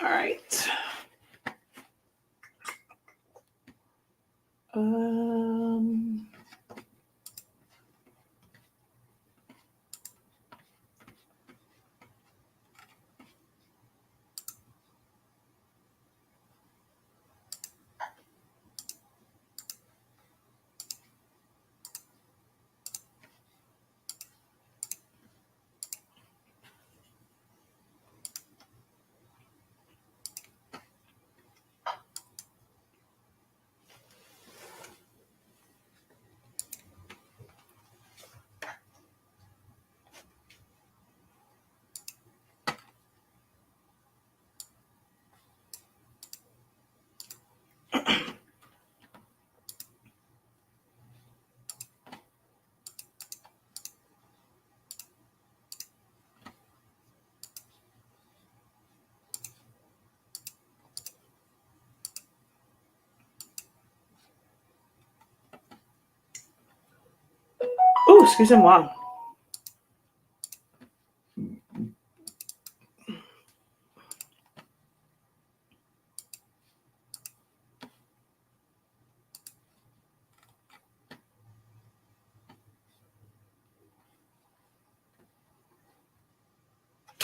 All right. Oh, excuse me, mom.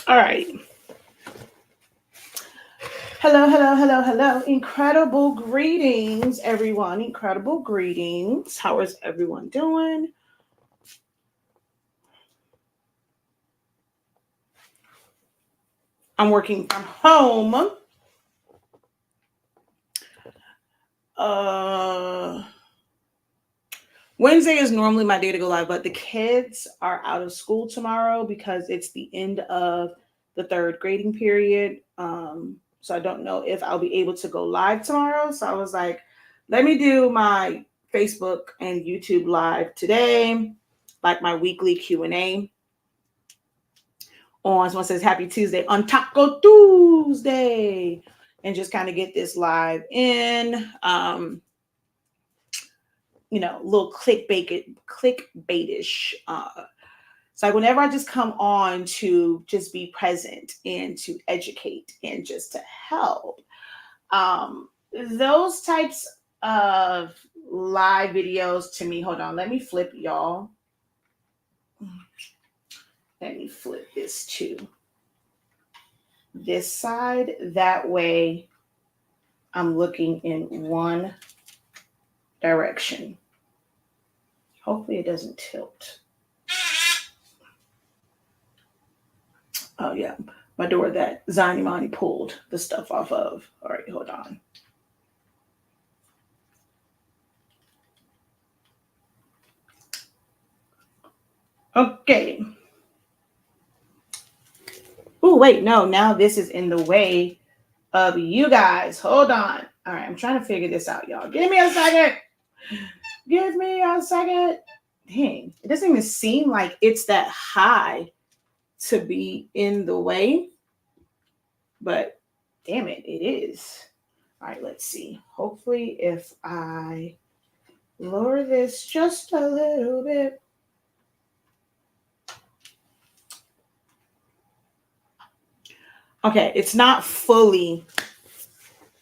All right. Hello, hello, hello, hello. Incredible greetings, everyone. Incredible greetings. How is everyone doing? I'm working from home. Wednesday is normally my day to go live, but the kids are out of school tomorrow because it's the end of the third grading period. So I don't know if I'll be able to go live tomorrow. So I was like, let me do my Facebook and YouTube live today, like my weekly Q&A. On someone says Happy Tuesday on Taco Tuesday, and just kind of get this live in. You know, a little clickbaitish. So like whenever I just come on to just be present and to educate and just to help, those types of live videos to me. Hold on, let me flip y'all. Let me flip this to this side. That way I'm looking in one direction. Hopefully it doesn't tilt. Oh yeah, my door that Zanimani pulled the stuff off of. All right, hold on. Okay. Oh, wait, no, now this is in the way of you guys. Hold on. All right, I'm trying to figure this out, y'all. Give me a second. Give me a second. Dang, it doesn't even seem like it's that high to be in the way, but damn it, it is. All right, let's see. Hopefully, if I lower this just a little bit. Okay, it's not fully,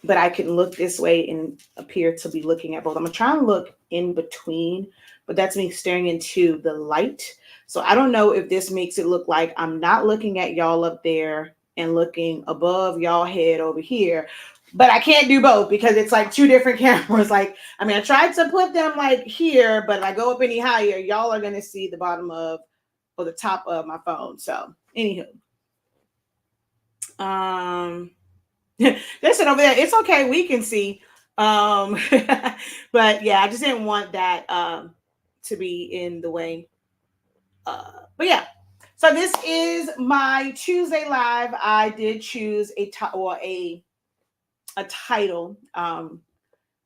but I can look this way and appear to be looking at both. I'm gonna try and look in between, but that's me staring into the light. So I don't know if this makes it look like I'm not looking at y'all up there and looking above y'all head over here, but I can't do both because it's like two different cameras. Like, I mean, I tried to put them like here, but if I go up any higher, y'all are gonna see the bottom of or the top of my phone. So anywho. Listen over there. It's okay. We can see. But yeah, I just didn't want that to be in the way. But yeah. So this is my Tuesday live. I did choose a title,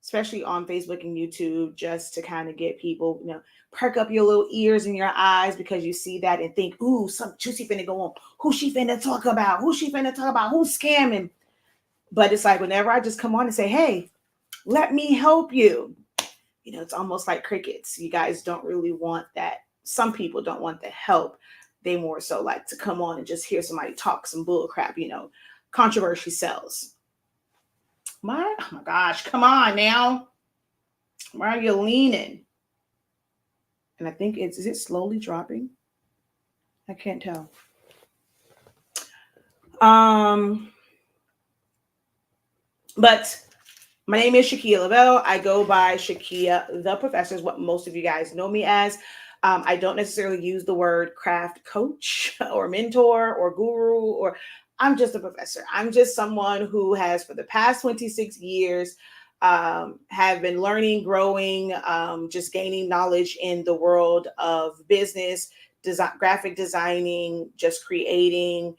especially on Facebook and YouTube, just to kind of get people, you know, perk up your little ears and your eyes because you see that and think, ooh, some juicy finna go on. Who she finna talk about? Who she finna talk about? Who's scamming? But it's like whenever I just come on and say, hey, let me help you. You know, it's almost like crickets. You guys don't really want that. Some people don't want the help. They more so like to come on and just hear somebody talk some bull crap, you know. controversy sells. Oh my gosh, come on now. Why are you leaning? And I think is it slowly dropping? I can't tell. But my name is Shakeya Lavelle. I go by Shakeya the Professor, is what most of you guys know me as. I don't necessarily use the word craft coach or mentor or guru, or I'm just a professor. I'm just someone who has, for the past 26 years, have been learning, growing, just gaining knowledge in the world of business, design, graphic designing, just creating,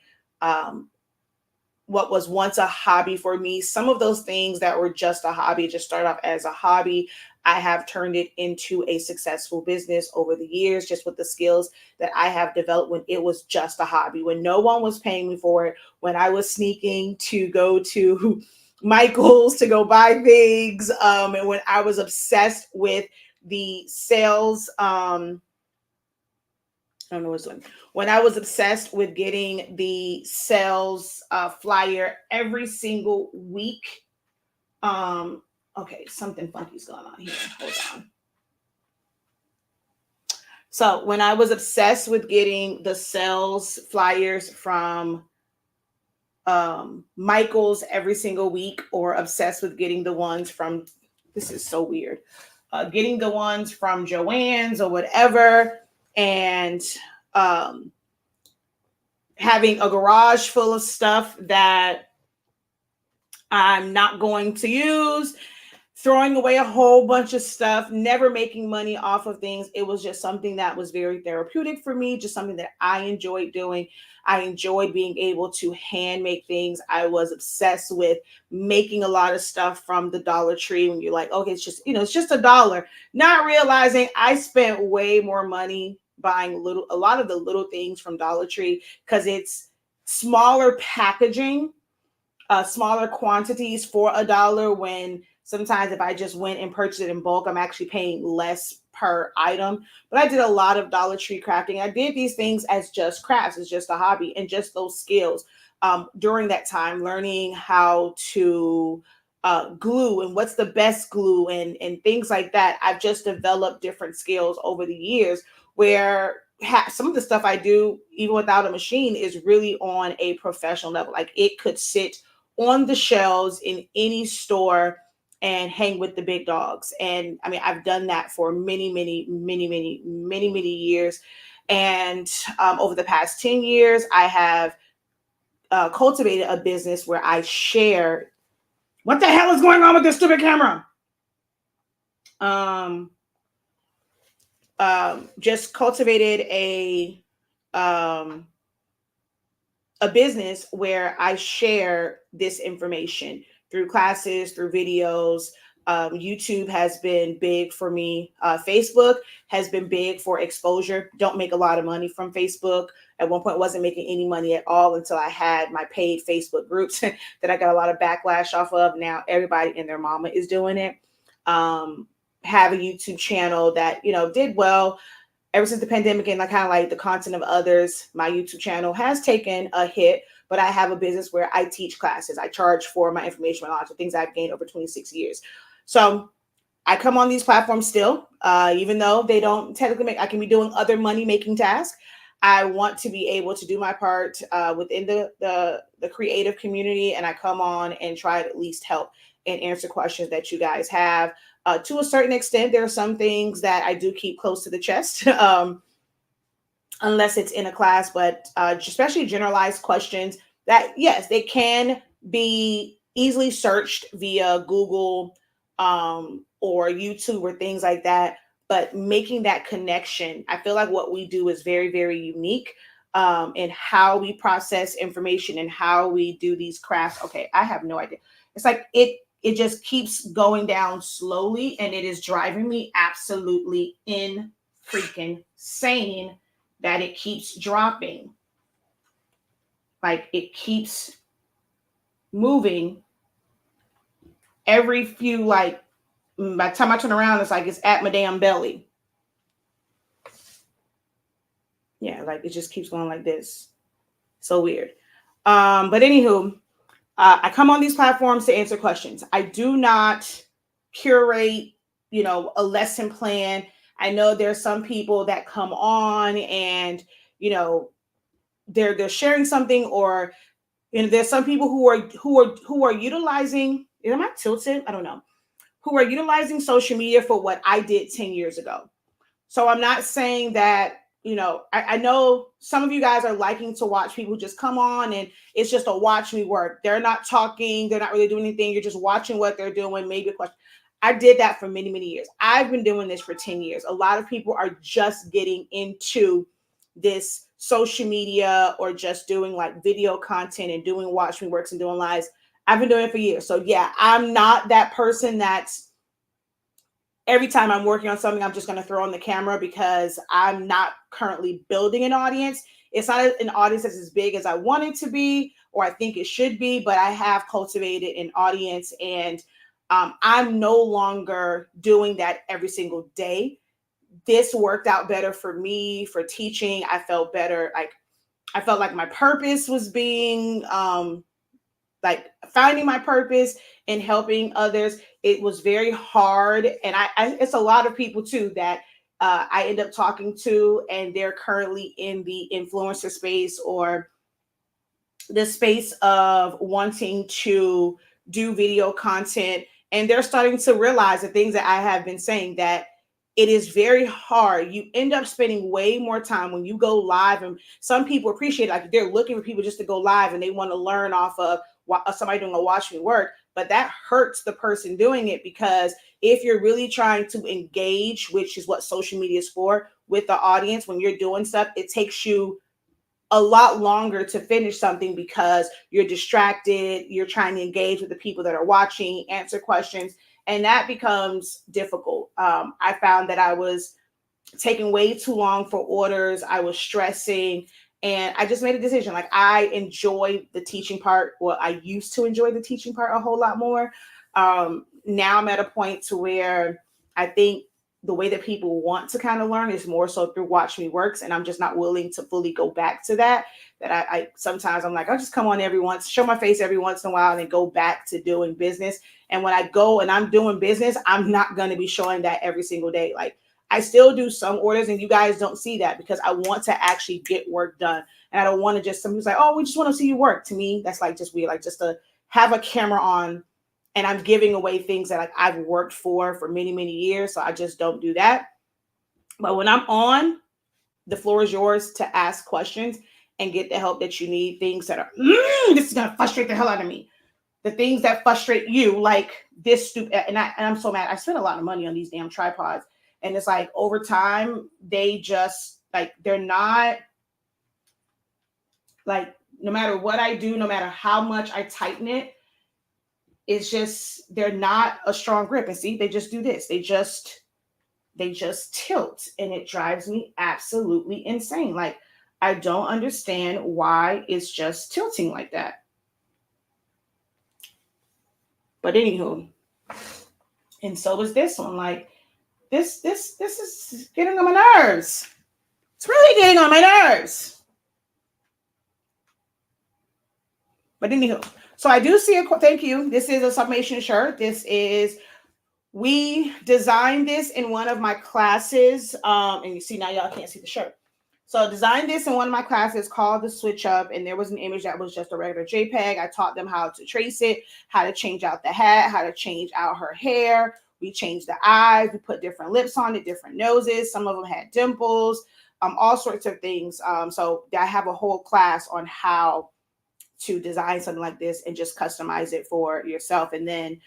what was once a hobby for me. Some of those things that were just a hobby, just started off as a hobby, I have turned it into a successful business over the years, just with the skills that I have developed when it was just a hobby, when no one was paying me for it, when I was sneaking to go to Michael's to go buy things, and when I was obsessed with the sales, I don't know what's doing. When I was obsessed with getting the sales flyer every single week. Okay, something funky's going on here. Hold on. So when I was obsessed with getting the sales flyers from Michael's every single week, or obsessed with getting the ones from, this is so weird, getting the ones from Joann's or whatever, and having a garage full of stuff that I'm not going to use, throwing away a whole bunch of stuff, never making money off of things. It was just something that was very therapeutic for me, just something that I enjoyed doing. I enjoyed being able to hand make things. I was obsessed with making a lot of stuff from the Dollar Tree, when you're like, okay, it's just, it's just $1, not realizing I spent way more money buying a lot of the little things from Dollar Tree, because it's smaller packaging, smaller quantities for $1, when sometimes if I just went and purchased it in bulk, I'm actually paying less per item. But I did a lot of Dollar Tree crafting. I did these things as just crafts, as just a hobby, and just those skills. During that time, learning how to glue and what's the best glue, and things like that. I've just developed different skills over the years, where some of the stuff I do, even without a machine, is really on a professional level. Like, it could sit on the shelves in any store and hang with the big dogs. And I mean, I've done that for many years. And over the past 10 years, I have cultivated a business where I share. What the hell is going on with this stupid camera? Just cultivated a business where I share this information through classes, through videos. YouTube has been big for me. Facebook has been big for exposure. Don't make a lot of money from Facebook. At one point, wasn't making any money at all until I had my paid Facebook groups that I got a lot of backlash off of. Now everybody and their mama is doing it. Have a YouTube channel that, did well. Ever since the pandemic, and kind of like the content of others, my YouTube channel has taken a hit, but I have a business where I teach classes. I charge for my information, my knowledge, the things I've gained over 26 years. So I come on these platforms still, even though they don't technically I can be doing other money making tasks. I want to be able to do my part within the creative community, and I come on and try to at least help and answer questions that you guys have. To a certain extent, there are some things that I do keep close to the chest, unless it's in a class, but especially generalized questions that, yes, they can be easily searched via Google or YouTube or things like that. But making that connection, I feel like what we do is very, very unique in how we process information and how we do these crafts. Okay, I have no idea. It's like it just keeps going down slowly, and it is driving me absolutely freaking insane that it keeps dropping. Like, it keeps moving every few, like, by the time I turn around, it's like it's at my damn belly. Yeah, like it just keeps going like this. So weird. But anywho, I come on these platforms to answer questions. I do not curate, a lesson plan. I know there's some people that come on and, they're sharing something, or there's some people who are utilizing. Am I tilted? I don't know. Who are utilizing social media for what I did 10 years ago. So I'm not saying that, I know some of you guys are liking to watch people just come on and it's just a watch me work. They're not talking. They're not really doing anything. You're just watching what they're doing. Maybe a question. I did that for many, many years. I've been doing this for 10 years. A lot of people are just getting into this social media or just doing like video content and doing watch me works and doing lives. I've been doing it for years. So yeah, I'm not that person that's every time I'm working on something, I'm just going to throw on the camera, because I'm not currently building an audience. It's not an audience that's as big as I want it to be, or I think it should be, but I have cultivated an audience, and I'm no longer doing that every single day. This worked out better for me for teaching. I felt better. I felt like my purpose was being, like finding my purpose and helping others. It was very hard. And it's a lot of people too that I end up talking to, and they're currently in the influencer space or the space of wanting to do video content. And they're starting to realize the things that I have been saying, that it is very hard. You end up spending way more time when you go live, and some people appreciate it. Like they're looking for people just to go live and they want to learn off of somebody doing a watch me work, but that hurts the person doing it, because if you're really trying to engage, which is what social media is for, with the audience, when you're doing stuff, it takes you a lot longer to finish something because you're distracted. You're trying to engage with the people that are watching, answer questions, and that becomes difficult. I found that I was taking way too long for orders. I was stressing, and I just made a decision. Like, I enjoy the teaching part. Well, I used to enjoy the teaching part a whole lot more. Now I'm at a point to where I think the way that people want to kind of learn is more so through watch me works. And I'm just not willing to fully go back to that. I sometimes I'm like, I'll just come on show my face every once in a while, and then go back to doing business. And when I go and I'm doing business, I'm not going to be showing that every single day. Like, I still do some orders, and you guys don't see that because I want to actually get work done. And I don't want to just, somebody's like, oh, we just want to see you work. To me, that's like just weird. Like, just to have a camera on and I'm giving away things that like I've worked for many, many years. So I just don't do that. But when I'm on, the floor is yours to ask questions and get the help that you need. Things that are, this is going to frustrate the hell out of me. The things that frustrate you, like this stupid, and I'm so mad. I spent a lot of money on these damn tripods. And it's like, over time, they just, like, they're not, like, no matter what I do, no matter how much I tighten it, it's just, they're not a strong grip. And see, they just do this. They just tilt, and it drives me absolutely insane. Like, I don't understand why it's just tilting like that. But anywho, and so is this one. Like, this is getting on my nerves. It's really getting on my nerves. But anywho, so I do see thank you. This is a Sublimation shirt. We designed this in one of my classes. And you see, now y'all can't see the shirt. So I designed this in one of my classes called the Switch Up, and there was an image that was just a regular JPEG. I taught them how to trace it, how to change out the hat, how to change out her hair. We changed the eyes. We put different lips on it, different noses. Some of them had dimples, all sorts of things. So I have a whole class on how to design something like this and just customize it for yourself. And then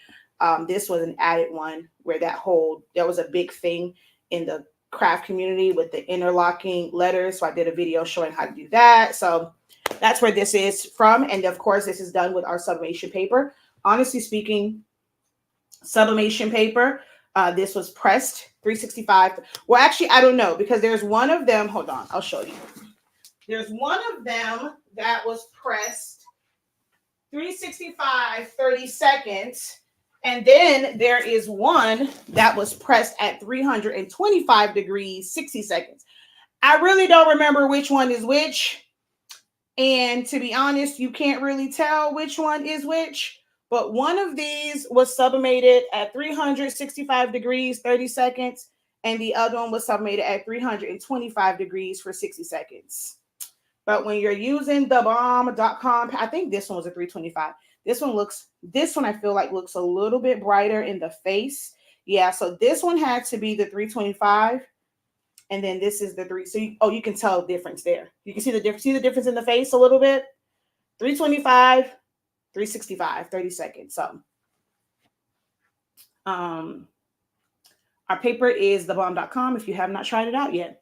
this was an added one where there was a big thing in the craft community with the interlocking letters. So I did a video showing how to do that. So that's where this is from. And of course, this is done with our sublimation paper. Honestly speaking, sublimation paper, this was pressed 365. Well, actually, I don't know, because there's one of them. Hold on, I'll show you. There's one of them that was pressed 365, 30 seconds. And then there is one that was pressed at 325 degrees, 60 seconds. I really don't remember which one is which. And to be honest, you can't really tell which one is which. But one of these was sublimated at 365 degrees, 30 seconds. And the other one was sublimated at 325 degrees for 60 seconds. But when you're using the bomb.com, I think this one was a 325. This one I feel like looks a little bit brighter in the face. Yeah, so this one had to be the 325. And then this is the 3. So you can tell the difference there. You can see the difference. See the difference in the face a little bit? 325, 365, 30 seconds. So our paper is thebomb.com if you have not tried it out yet.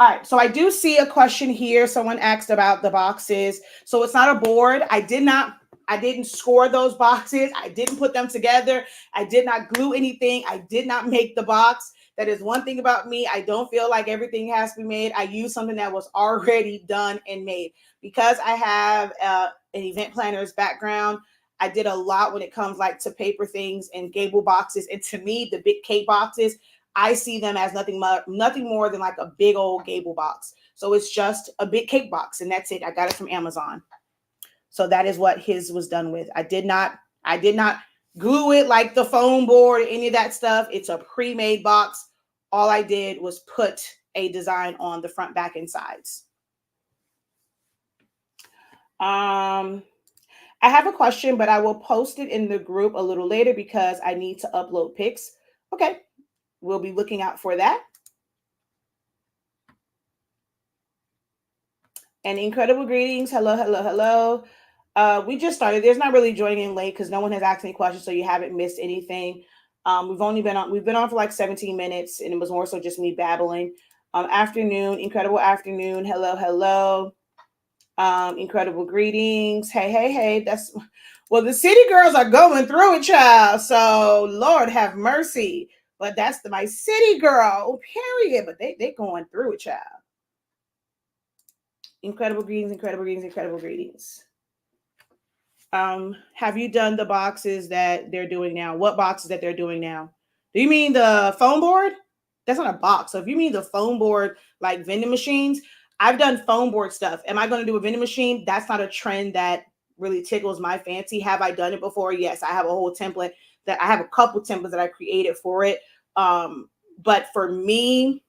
All right, so I do see a question here. Someone asked about the boxes. So it's not a board. I didn't score those boxes. I didn't put them together. I did not glue anything. I did not make the box. That is one thing about me. I don't feel like everything has to be made. I use something that was already done and made. Because I have an event planner's background, I did a lot when it comes like to paper things and gable boxes. And to me, the big cake boxes, I see them as nothing more than like a big old gable box. So it's just a big cake box, and that's it. I got it from Amazon. So that is what his was done with. I did not glue it like the foam board or any of that stuff. It's a pre-made box. All I did was put a design on the front, back, and sides. I have a question, but I will post it in the group a little later because I need to upload pics. Okay. We'll be looking out for that. And INKcredible Greetings. Hello, hello, hello. We just started. There's not really joining in late because no one has asked any questions, so you haven't missed anything. We've been on for like 17 minutes, and it was more so just me babbling. Afternoon, incredible afternoon. Hello, hello. INKcredible Greetings. Hey, hey, hey. Well, the city girls are going through it, child. So Lord have mercy. But that's my city girl, period. But they going through it, child. INKcredible Greetings, INKcredible Greetings, INKcredible Greetings. Have you done the boxes that they're doing now? What boxes that they're doing now? Do you mean the foam board? That's not a box. So if you mean the foam board, like vending machines, I've done foam board stuff. Am I going to do a vending machine? That's not a trend that really tickles my fancy. Have I done it before? Yes, I have a whole template I have a couple templates that I created for it. But for me,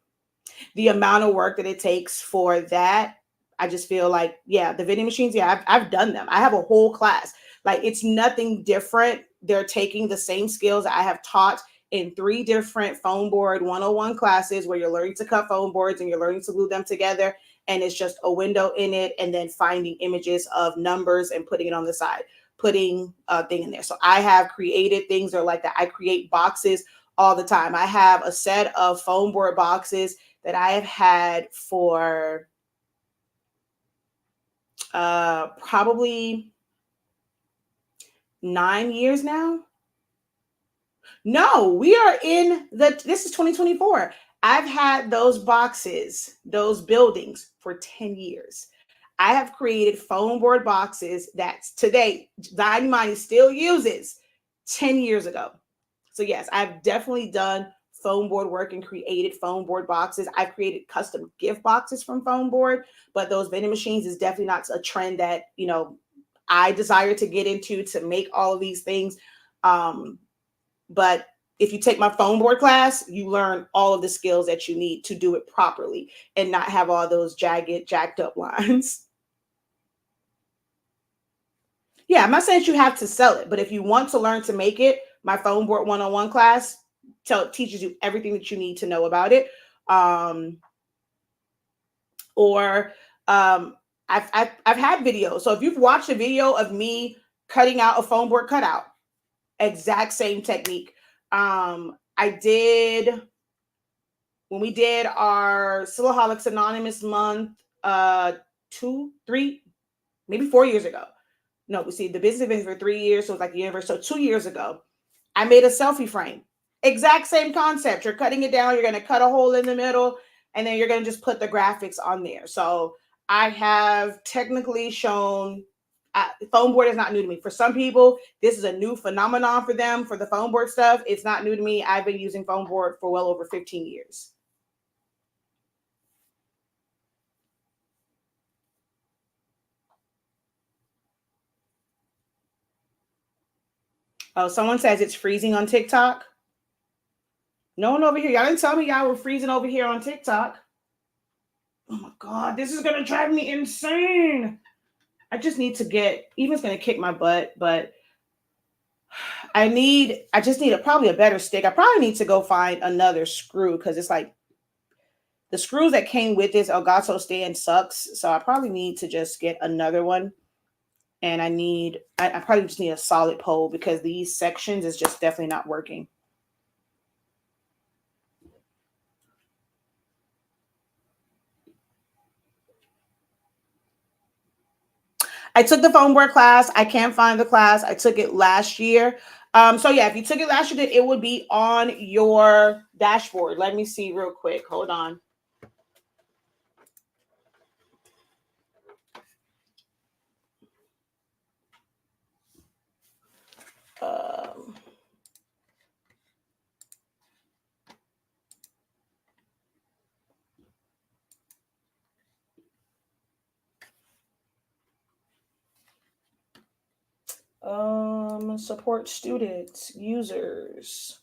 the amount of work that it takes for that, I just feel like, yeah, the vending machines, yeah, I've done them. I have a whole class. Like, it's nothing different. They're taking the same skills I have taught in 3 different foam board 101 classes where you're learning to cut foam boards and you're learning to glue them together. And it's just a window in it and then finding images of numbers and putting it on the side, putting a thing in there. So I have created things that are like that. I create boxes all the time. I have a set of foam board boxes that I have had for probably 9 years now. No, we are this is 2024. I've had those boxes, those buildings for 10 years. I have created foam board boxes that today Dynamite still uses 10 years ago. So yes, I've definitely done foam board work and created foam board boxes. I've created custom gift boxes from foam board, but those vending machines is definitely not a trend that, I desire to get into to make all of these things. But if you take my foam board class, you learn all of the skills that you need to do it properly and not have all those jacked up lines. Yeah, I'm not saying that you have to sell it, but if you want to learn to make it, my foam board 101 class teaches you everything that you need to know about it. I've had videos. So if you've watched a video of me cutting out a foam board cutout, exact same technique. I did when we did our Silhouette Anonymous month 2, 3, maybe 4 years ago. No, we see the business event for 3 years, so it's like the universe. So 2 years ago, I made a selfie frame. Exact same concept. You're cutting it down. You're going to cut a hole in the middle, and then you're going to just put the graphics on there. So I have technically shown foam board is not new to me. For some people, this is a new phenomenon for them. For the foam board stuff, it's not new to me. I've been using foam board for well over 15 years. Oh, someone says it's freezing on TikTok. No one over here. Y'all didn't tell me y'all were freezing over here on TikTok. Oh my God, this is gonna drive me insane. I just need to get, Even's gonna kick my butt, but I just need probably a better stick. I probably need to go find another screw because it's like the screws that came with this Elgato stand sucks. So I probably need to just get another one. And I probably just need a solid pole because these sections is just definitely not working. I took the foam board class. I can't find the class. I took it last year. So yeah, if you took it last year, it would be on your dashboard. Let me see real quick. Hold on. Um, support students, users.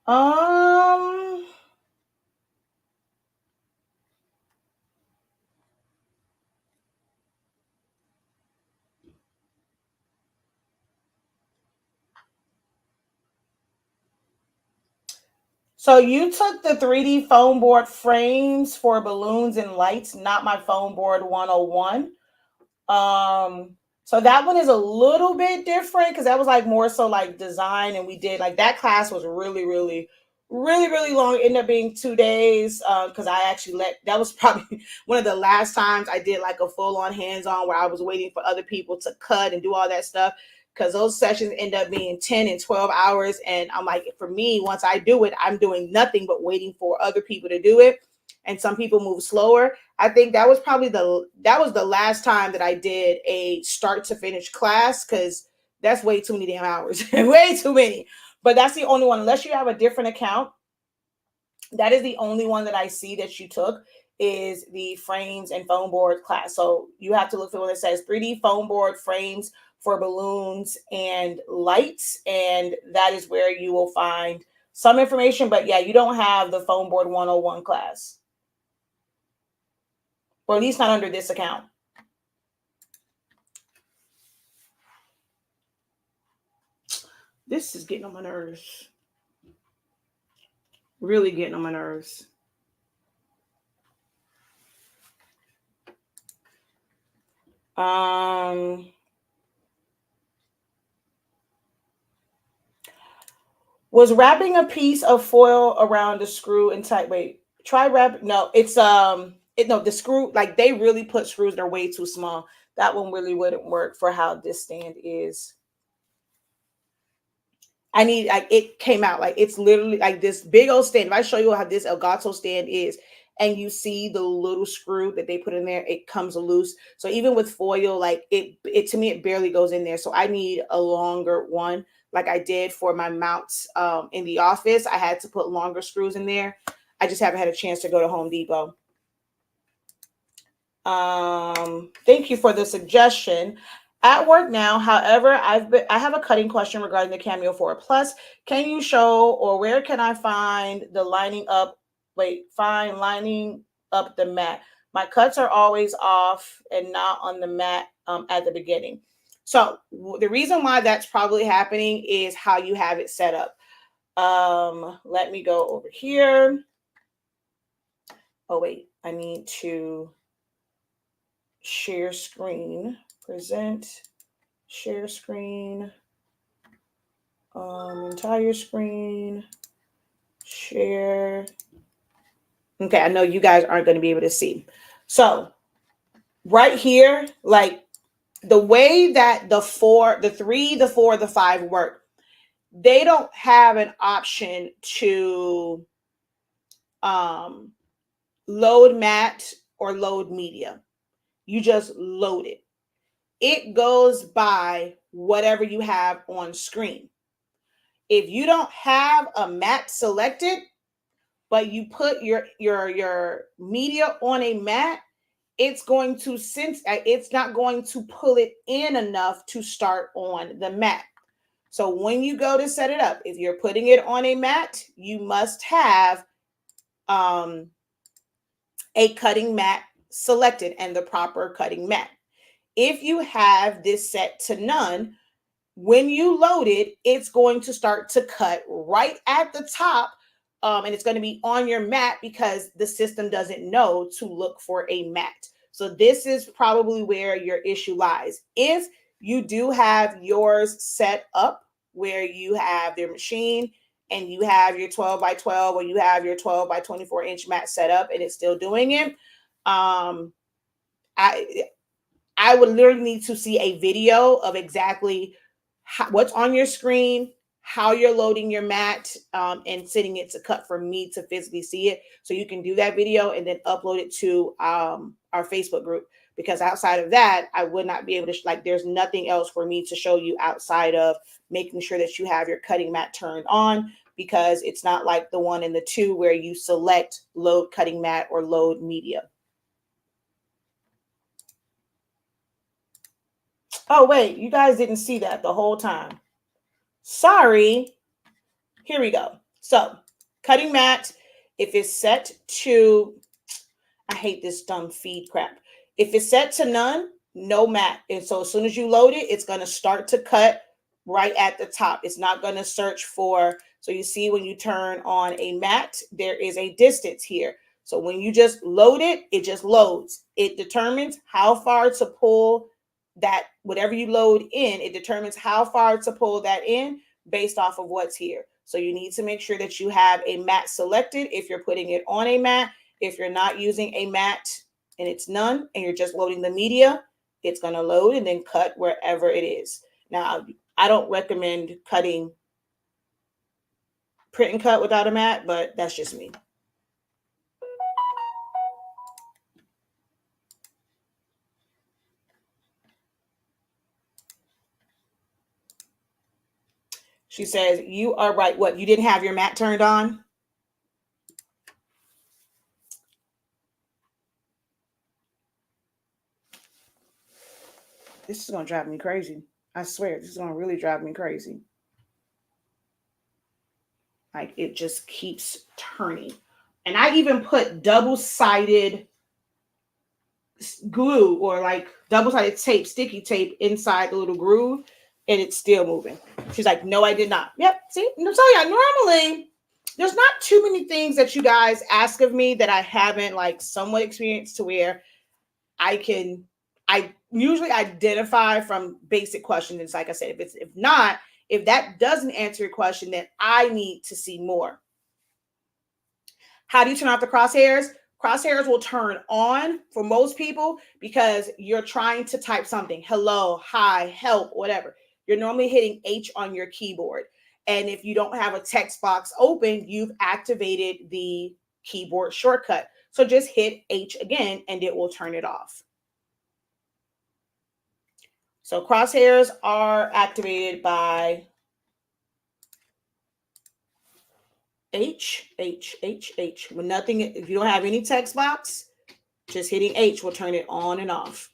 Um, so you took the 3D foam board frames for balloons and lights, not my foam board 101. So that one is a little bit different because that was like more so like design, and we did like that class was really long. It ended up being 2 days because I actually that was probably one of the last times I did like a full-on hands-on where I was waiting for other people to cut and do all that stuff because those sessions end up being 10 and 12 hours. And I'm like, for me, once I do it, I'm doing nothing but waiting for other people to do it. And some people move slower. I think that was probably the last time that I did a start to finish class because that's way too many damn hours. Way too many. But that's the only one, unless you have a different account. That is the only one that I see that you took is the frames and foam board class. So you have to look for the one that says 3D foam board frames for balloons and lights. And that is where you will find some information. But yeah, you don't have the foam board 101 class. Or at least not under this account. This is getting on my nerves. Really getting on my nerves. Was wrapping a piece of foil around the screw and tight. Wait, try wrap. No, it's the screw, like they really put screws that are way too small. That one really wouldn't work for how this stand is. I need, like, it came out like it's literally like this big old stand. If I show you how this Elgato stand is, and you see the little screw that they put in there, it comes loose. So even with foil, like it to me, it barely goes in there. So I need a longer one, like I did for my mounts in the office. I had to put longer screws in there. I just haven't had a chance to go to Home Depot. Thank you for the suggestion. At work now, however, I have a cutting question regarding the Cameo 4 Plus. Can you show, or where can I find the lining up? Find lining up the mat. My cuts are always off and not on the mat at the beginning. So the reason why that's probably happening is how you have it set up. Let me go over here. Oh wait, I need to share screen, present, share screen, entire screen, share. Okay, I know you guys aren't going to be able to see. So right here, like the way that the 4, the 3, the 4, the 5 work, they don't have an option to load mat or load media. you just load it. It goes by whatever you have on screen. If you don't have a mat selected, but you put your media on a mat, it's not going to pull it in enough to start on the mat. So when you go to set it up, if you're putting it on a mat, you must have a cutting mat selected and the proper cutting mat. If you have this set to none, when you load it, it's going to start to cut right at the top, and it's going to be on your mat because the system doesn't know to look for a mat. So this is probably where your issue lies. If you do have yours set up where you have your machine and you have your 12 by 12 or you have your 12 by 24 inch mat set up and it's still doing it, I would literally need to see a video of exactly what's on your screen, how you're loading your mat, and setting it to cut for me to physically see it. So you can do that video and then upload it to our Facebook group. Because outside of that, I would not be able to, there's nothing else for me to show you outside of making sure that you have your cutting mat turned on, because it's not like the one and the two where you select load cutting mat or load media. Oh, wait, you guys didn't see that the whole time. Sorry. Here we go. So cutting mat, if it's set to, I hate this dumb feed crap. If it's set to none, no mat. And so as soon as you load it, it's going to start to cut right at the top. It's not going to search for, so you see when you turn on a mat, there is a distance here. So when you just load it, it just loads. It determines how far to pull that, whatever you load in, it determines how far to pull that in based off of what's here. So you need to make sure that you have a mat selected if you're putting it on a mat. If you're not using a mat and it's none and you're just loading the media, it's going to load and then cut wherever it is. Now, I don't recommend cutting print and cut without a mat, but that's just me. She says, you are right. What, you didn't have your mat turned on? This is going to drive me crazy. I swear, this is going to really drive me crazy. Like, it just keeps turning. And I even put double-sided glue or like double-sided tape, sticky tape inside the little groove, and it's still moving. She's like, no, I did not. Yep, see? So yeah, normally there's not too many things that you guys ask of me that I haven't like somewhat experienced to where I usually identify from basic questions. It's like I said, if that doesn't answer your question, then I need to see more. How do you turn off the crosshairs? Crosshairs will turn on for most people because you're trying to type something. Hello, hi, help, whatever. You're normally hitting H on your keyboard. And if you don't have a text box open, you've activated the keyboard shortcut. So just hit H again and it will turn it off. So crosshairs are activated by H, H, H, H. When nothing, if you don't have any text box, just hitting H will turn it on and off.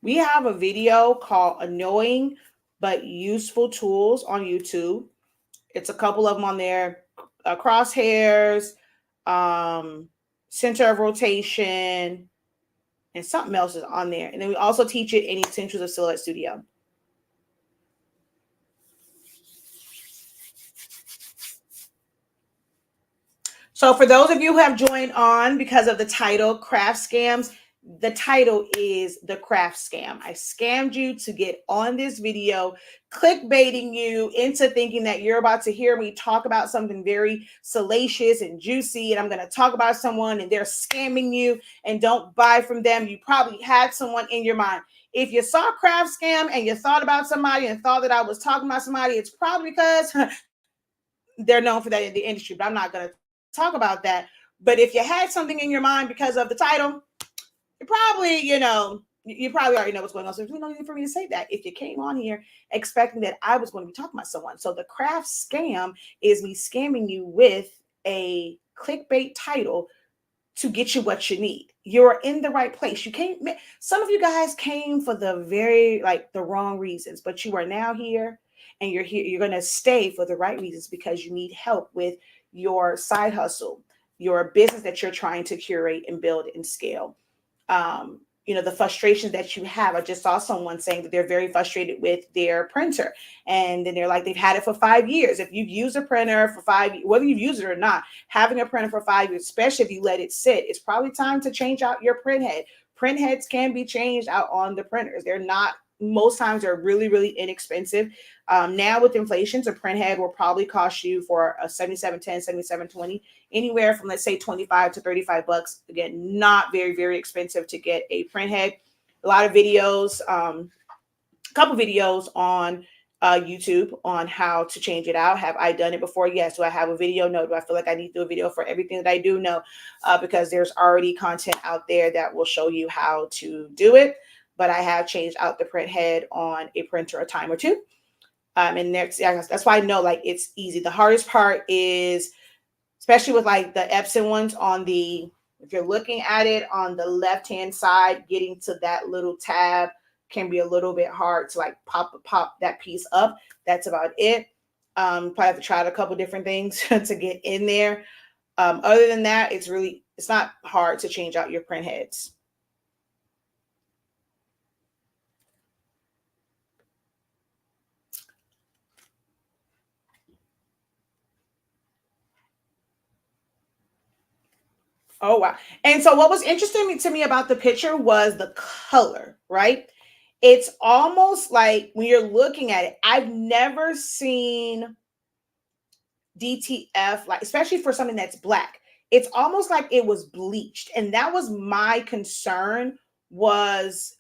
We have a video called Annoying but Useful Tools on YouTube. It's a couple of them on there. Crosshairs, center of rotation, and something else is on there. And then we also teach it in Essentials of Silhouette Studio. So for those of you who have joined on because of the title, Craft Scams, the title is The Craft Scam. I scammed you to get on this video, clickbaiting you into thinking that you're about to hear me talk about something very salacious and juicy, and I'm going to talk about someone and they're scamming you and don't buy from them. You probably had someone in your mind. If you saw Craft Scam and you thought about somebody and thought that I was talking about somebody, it's probably because they're known for that in the industry, but I'm not going to talk about that. But if you had something in your mind because of the title, you probably, you probably already know what's going on. So there's no need for me to say that if you came on here expecting that I was going to be talking about someone. So the craft scam is me scamming you with a clickbait title to get you what you need. You're in the right place. You came, some of you guys came for the wrong reasons, but you are now here and you're here. You're going to stay for the right reasons because you need help with your side hustle, your business that you're trying to curate and build and scale. The frustrations that you have. I just saw someone saying that they're very frustrated with their printer. And then they're like, they've had it for 5 years. If you've used a printer for 5 years, whether you've used it or not, having a printer for 5 years, especially if you let it sit, it's probably time to change out your print head. Print heads can be changed out on the printers. They're not, most times they're really, really inexpensive. Now with inflation, a print head will probably cost you for a 7710, 7720, anywhere from, let's say, 25 to 35 bucks. Again, not very, very expensive to get a print head. A lot of videos, a couple videos on YouTube on how to change it out. Have I done it before? Yes. Do I have a video? No. Do I feel like I need to do a video for everything that I do? No, because there's already content out there that will show you how to do it. But I have changed out the print head on a printer a time or two. And that's why I know like it's easy. The hardest part is, especially with like the Epson ones if you're looking at it on the left-hand side, getting to that little tab can be a little bit hard to like pop that piece up. That's about it. Probably have to try a couple different things to get in there. Other than that, it's not hard to change out your print heads. Oh, wow. And so what was interesting to me about the picture was the color, right? It's almost like when you're looking at it, I've never seen DTF, like, especially for something that's black. It's almost like it was bleached. And that was my concern, was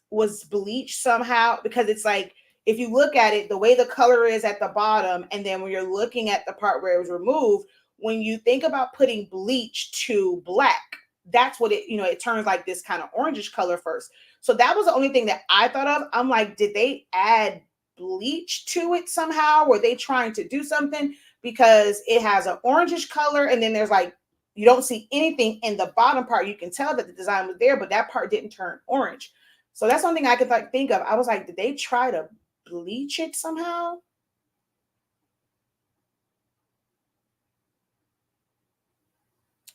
bleached somehow, because it's like, if you look at it, the way the color is at the bottom, and then when you're looking at the part where it was removed, when you think about putting bleach to black, that's what it turns like this kind of orangish color first. So that was the only thing that I thought of. I'm like, did they add bleach to it somehow? Were they trying to do something? Because it has an orangish color, and then there's like, you don't see anything in the bottom part. You can tell that the design was there, but that part didn't turn orange. So that's one thing I could think of. I was like, did they try to bleach it somehow?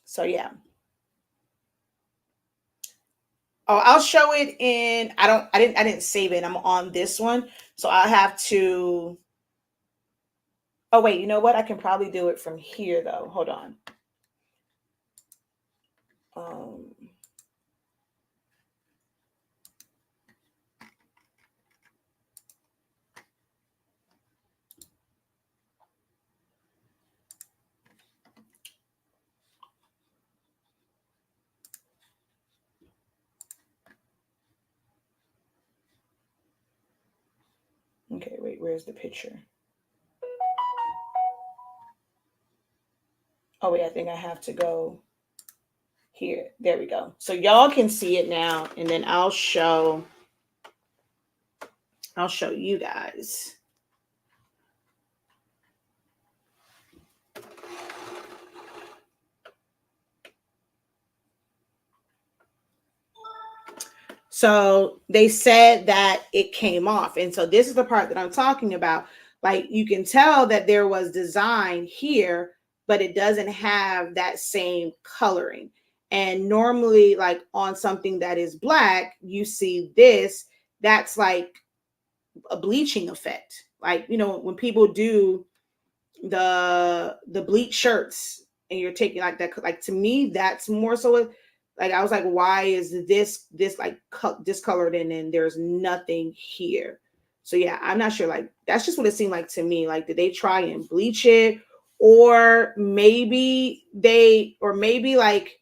So yeah. Oh, I'll show it in, I didn't save it. I'm on this one. So I have to, oh wait, you know what? I can probably do it from here though. Hold on. Okay, wait, where's the picture? Oh wait, I think I have to go here. There we go. So y'all can see it now, and then I'll show you guys. So they said that it came off. And so this is the part that I'm talking about. Like, you can tell that there was design here, but it doesn't have that same coloring. And normally, like on something that is black, you see this, that's like a bleaching effect. Like, when people do the bleach shirts and you're taking like that, like to me, that's more so like, I was like, why is this like discolored and then there's nothing here? So yeah, I'm not sure. Like, that's just what it seemed like to me. Like, did they try and bleach it? Or maybe maybe like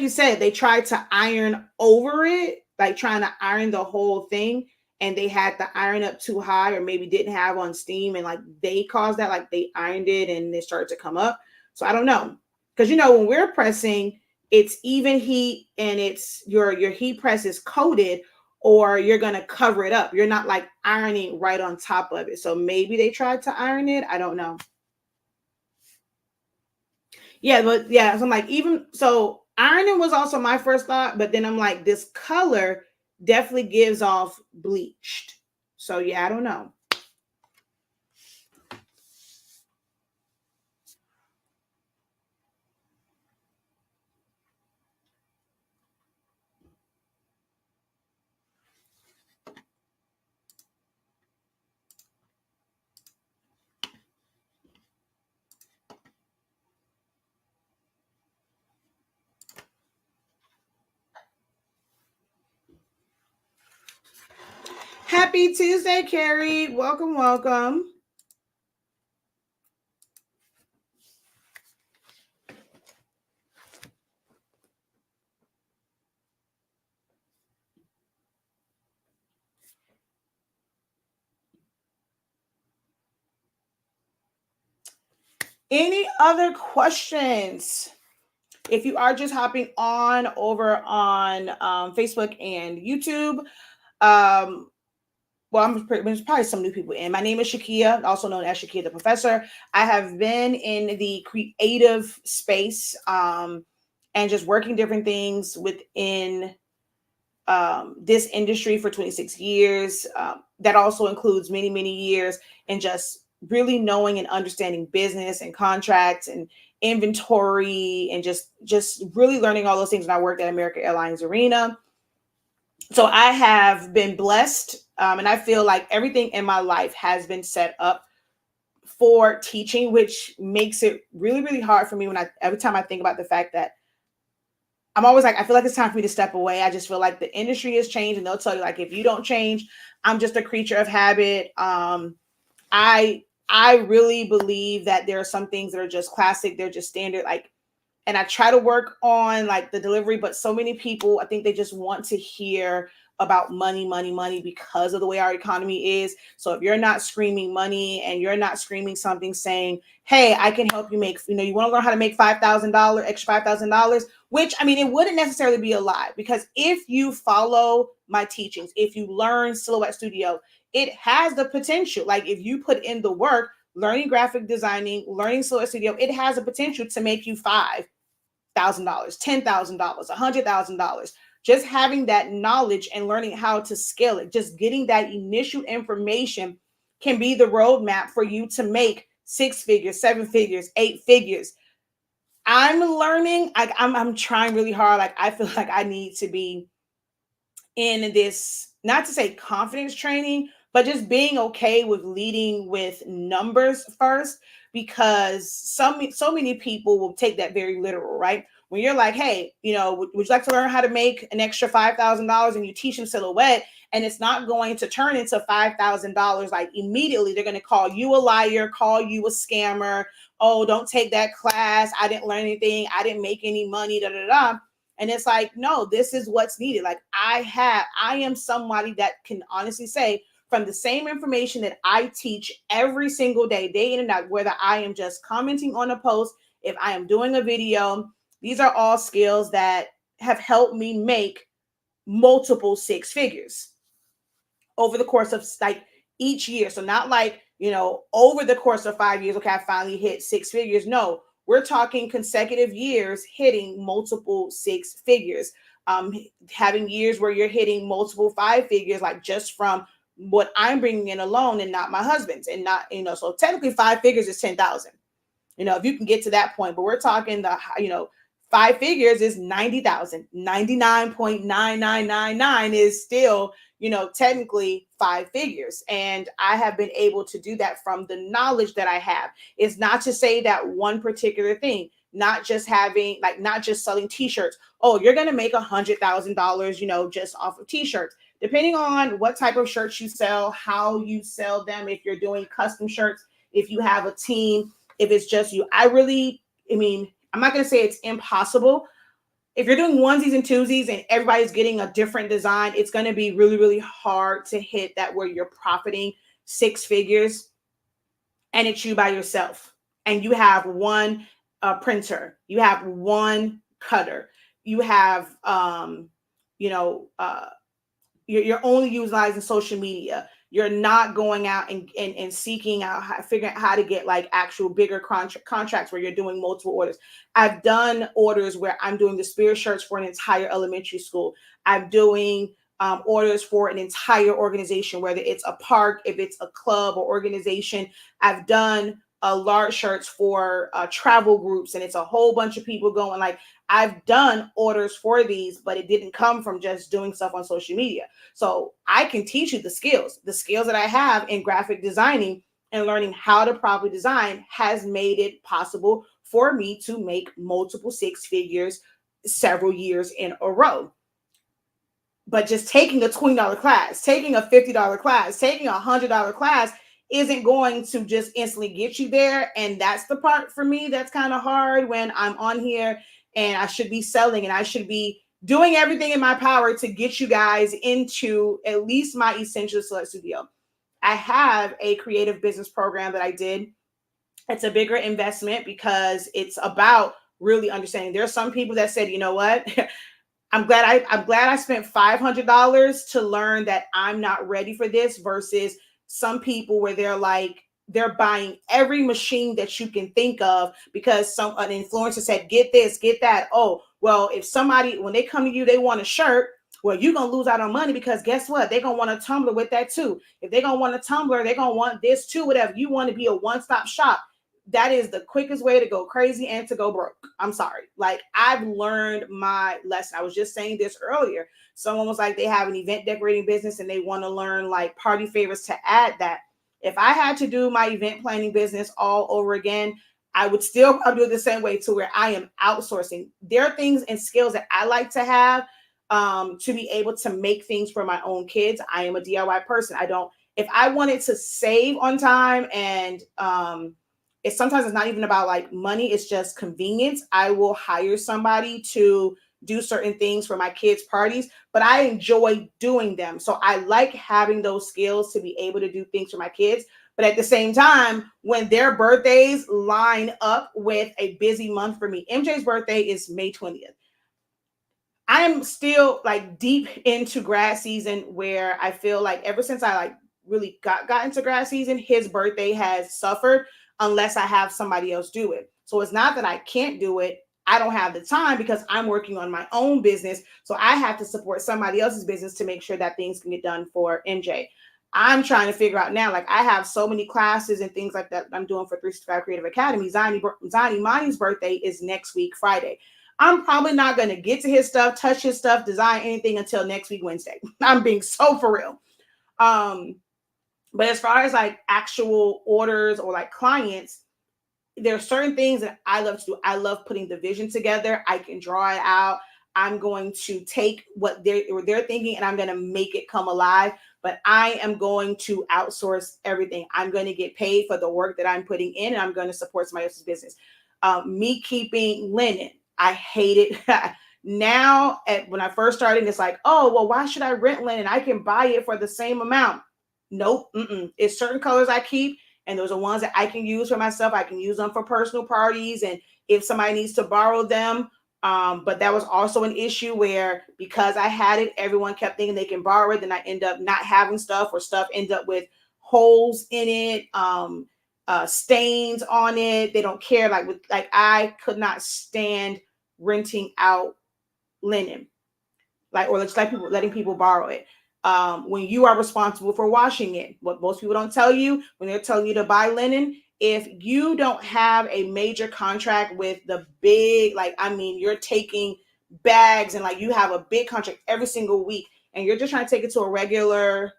you said, they tried to iron over it, like trying to iron the whole thing, and they had the iron up too high, or maybe didn't have on steam, and like they caused that, like they ironed it and it started to come up. So I don't know, because when we're pressing, it's even heat and it's your heat press is coated, or you're gonna cover it up. You're not like ironing right on top of it. So maybe they tried to iron it. I don't know. Yeah, but yeah, so I'm like, even so, ironing was also my first thought, but then I'm like, this color definitely gives off bleached. So yeah, I don't know. Happy Tuesday, Carrie. Welcome, welcome. Any other questions? If you are just hopping on over on Facebook and YouTube, there's probably some new people in. My name is Shakeya, also known as Shakeya the Professor. I have been in the creative space and just working different things within this industry for 26 years. That also includes many, many years in just really knowing and understanding business and contracts and inventory, and just really learning all those things when I worked at American Airlines Arena. So I have been blessed, and I feel like everything in my life has been set up for teaching, which makes it really, really hard for me every time I think about the fact that I'm always like, I feel like it's time for me to step away. I just feel like the industry has changed, and they'll tell you, like, if you don't change, I'm just a creature of habit. I really believe that there are some things that are just classic, they're just standard, like, and I try to work on like the delivery, but so many people, I think they just want to hear about money, money, money because of the way our economy is. So if you're not screaming money and you're not screaming something saying, hey, I can help you make, you want to learn how to make $5,000, extra $5,000, which, I mean, it wouldn't necessarily be a lie, because if you follow my teachings, if you learn Silhouette Studio, it has the potential. Like, if you put in the work, learning graphic designing, learning Silhouette Studio, it has a potential to make you $5,000, $10,000, $100,000. Just having that knowledge and learning how to scale it, just getting that initial information can be the roadmap for you to make 6 figures, 7 figures, 8 figures. I'm learning. I'm trying really hard. Like, I feel like I need to be in this, not to say confidence training, but just being okay with leading with numbers first, because so many people will take that very literal, right? When you're like, hey, would you like to learn how to make an extra $5,000, and you teach them Silhouette, and it's not going to turn into $5,000 like immediately. They're going to call you a liar, call you a scammer. Oh, don't take that class. I didn't learn anything. I didn't make any money. Da da da. And it's like, no, this is what's needed. Like, I am somebody that can honestly say, from the same information that I teach every single day in and out, whether I am just commenting on a post, if I am doing a video, these are all skills that have helped me make multiple 6 figures over the course of like each year. So not like, over the course of 5 years, okay, I finally hit 6 figures. No, we're talking consecutive years hitting multiple 6 figures, having years where you're hitting multiple 5 figures, like just from what I'm bringing in alone, and not my husband's, and not, so technically 5 figures is 10,000, if you can get to that point, but we're talking 5 figures is 90,000, 99.9999 is still, technically 5 figures. And I have been able to do that from the knowledge that I have. It's not to say that one particular thing, not just selling t-shirts. Oh, you're going to make $100,000, just off of t-shirts. Depending on what type of shirts you sell, how you sell them, if you're doing custom shirts, if you have a team, if it's just you. I'm not going to say it's impossible. If you're doing onesies and twosies and everybody's getting a different design, it's going to be really, really hard to hit that where you're profiting 6 figures and it's you by yourself. And you have one printer, you have one cutter, you have, you're only utilizing social media. You're not going out and seeking out, figuring out how to get like actual bigger contracts where you're doing multiple orders. I've done orders where I'm doing the spirit shirts for an entire elementary school. I'm doing orders for an entire organization, whether it's a park, if it's a club or organization. I've done large shirts for travel groups, and it's a whole bunch of people going. Like, I've done orders for these, but it didn't come from just doing stuff on social media. So I can teach you the skills that I have in graphic designing, and learning how to properly design has made it possible for me to make multiple 6 figures several years in a row. But just taking a $20 class, taking a $50 class, taking a $100 class isn't going to just instantly get you there. And that's the part for me that's kind of hard when I'm on here and I should be selling and I should be doing everything in my power to get you guys into at least my Essential Select Studio. I have a creative business program that I did. It's a bigger investment because it's about really understanding. There are some people that said, you know what? I'm glad I spent $500 to learn that I'm not ready for this, versus some people where they're buying every machine that you can think of because an influencer said, get this, get that. Oh, well, if somebody, when they come to you, they want a shirt, well, you're going to lose out on money because guess what? They're going to want a tumbler with that too. If they're going to want a tumbler, they're going to want this too, whatever. You want to be a one-stop shop. That is the quickest way to go crazy and to go broke. I'm sorry. Like, I've learned my lesson. I was just saying this earlier. Someone was like, they have an event decorating business and they want to learn like party favors to add that. If I had to do my event planning business all over again, I would still probably do it the same way, to where I am outsourcing. There are things and skills that I like to have to be able to make things for my own kids. I am a DIY person. If I wanted to save on time and sometimes it's not even about like money, it's just convenience, I will hire somebody to do certain things for my kids' parties, but I enjoy doing them. So I like having those skills to be able to do things for my kids. But at the same time, when their birthdays line up with a busy month for me, MJ's birthday is May 20th. I am still like deep into grad season, where I feel like ever since I like really got into grad season, his birthday has suffered unless I have somebody else do it. So it's not that I can't do it. I don't have the time because I'm working on my own business. So I have to support somebody else's business to make sure that things can get done for MJ. I'm trying to figure out now, like, I have so many classes and things like that I'm doing for 365 Creative Academy. Zani Mani's birthday is next week, Friday. I'm probably not going to get to his stuff, touch his stuff, design anything until next week, Wednesday. I'm being so for real. But as far as like actual orders or like clients, there are certain things that I love to do. I love putting the vision together. I can draw it out. I'm going to take what they're thinking and I'm going to make it come alive. But I am going to outsource everything. I'm going to get paid for the work that I'm putting in, and I'm going to support somebody else's business. Me keeping linen, I hate it. Now, when I first started, it's like, oh, well, why should I rent linen? I can buy it for the same amount. Nope. It's certain colors I keep, and those are ones that I can use for myself. I can use them for personal parties, and if somebody needs to borrow them. But that was also an issue where, because I had it, everyone kept thinking they can borrow it. Then I end up not having stuff, or stuff end up with holes in it, stains on it. They don't care. Like I could not stand renting out linen, or it's like letting people borrow it. When you are responsible for washing it, what most people don't tell you when they're telling you to buy linen, if you don't have a major contract with the big, you're taking bags and like you have a big contract every single week, and you're just trying to take it to a regular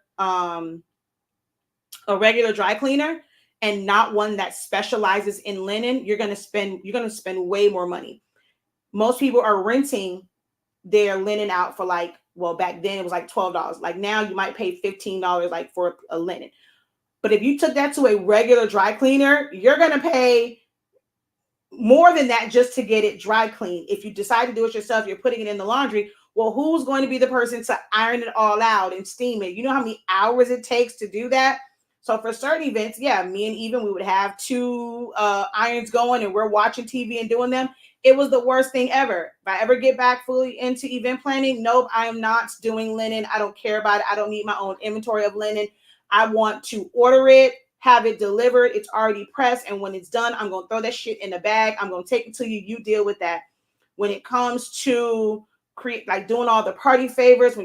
dry cleaner and not one that specializes in linen, you're going to spend way more money. Most people are renting their linen out for like, well, back then it was like $12. Like now you might pay $15 like for a linen. But if you took that to a regular dry cleaner, you're going to pay more than that just to get it dry clean. If you decide to do it yourself, you're putting it in the laundry. Well, who's going to be the person to iron it all out and steam it? You know how many hours it takes to do that? So for certain events, yeah, me and Even, we would have two irons going and we're watching TV and doing them. It was the worst thing ever. If I ever get back fully into event planning, nope, I am not doing linen. I don't care about it. I don't need my own inventory of linen. I want to order it, have it delivered. It's already pressed. And when it's done, I'm going to throw that shit in the bag. I'm going to take it to you. You deal with that. When it comes to doing all the party favors,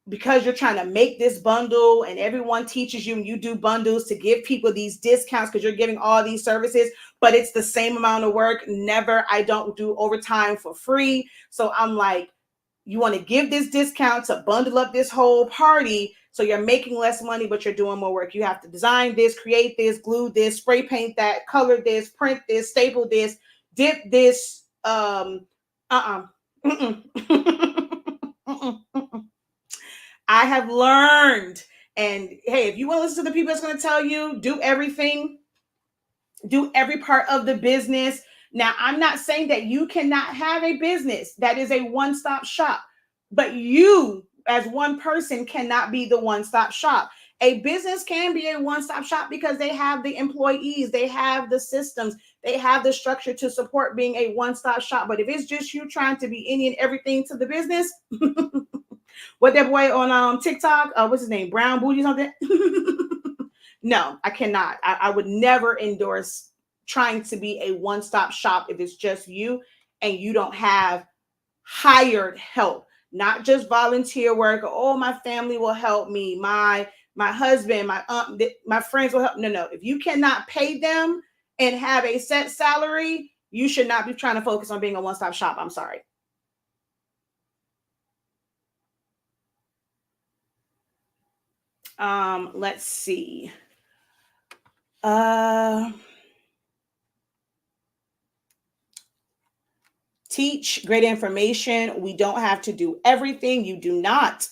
because you're trying to make this bundle and everyone teaches you and you do bundles to give people these discounts because you're giving all these services, but it's the same amount of work. Never, I don't do overtime for free. So I'm like, you want to give this discount to bundle up this whole party. So you're making less money, but you're doing more work. You have to design this, create this, glue this, spray paint that, color this, print this, staple this, dip this. I have learned, and hey, if you want to listen to the people that's going to tell you, do everything, do every part of the business. Now, I'm not saying that you cannot have a business that is a one-stop shop, but you as one person cannot be the one-stop shop. A business can be a one-stop shop because they have the employees, they have the systems, they have the structure to support being a one-stop shop. But if it's just you trying to be any and everything to the business, what that boy on TikTok, what's his name, Brown Booty something? No, I cannot. I would never endorse trying to be a one-stop shop if it's just you and you don't have hired help, not just volunteer work. Oh, my family will help me. My husband, my aunt, my friends will help. No. If you cannot pay them and have a set salary, you should not be trying to focus on being a one-stop shop. I'm sorry. Let's see. Teach great information. We don't have to do everything. You do not.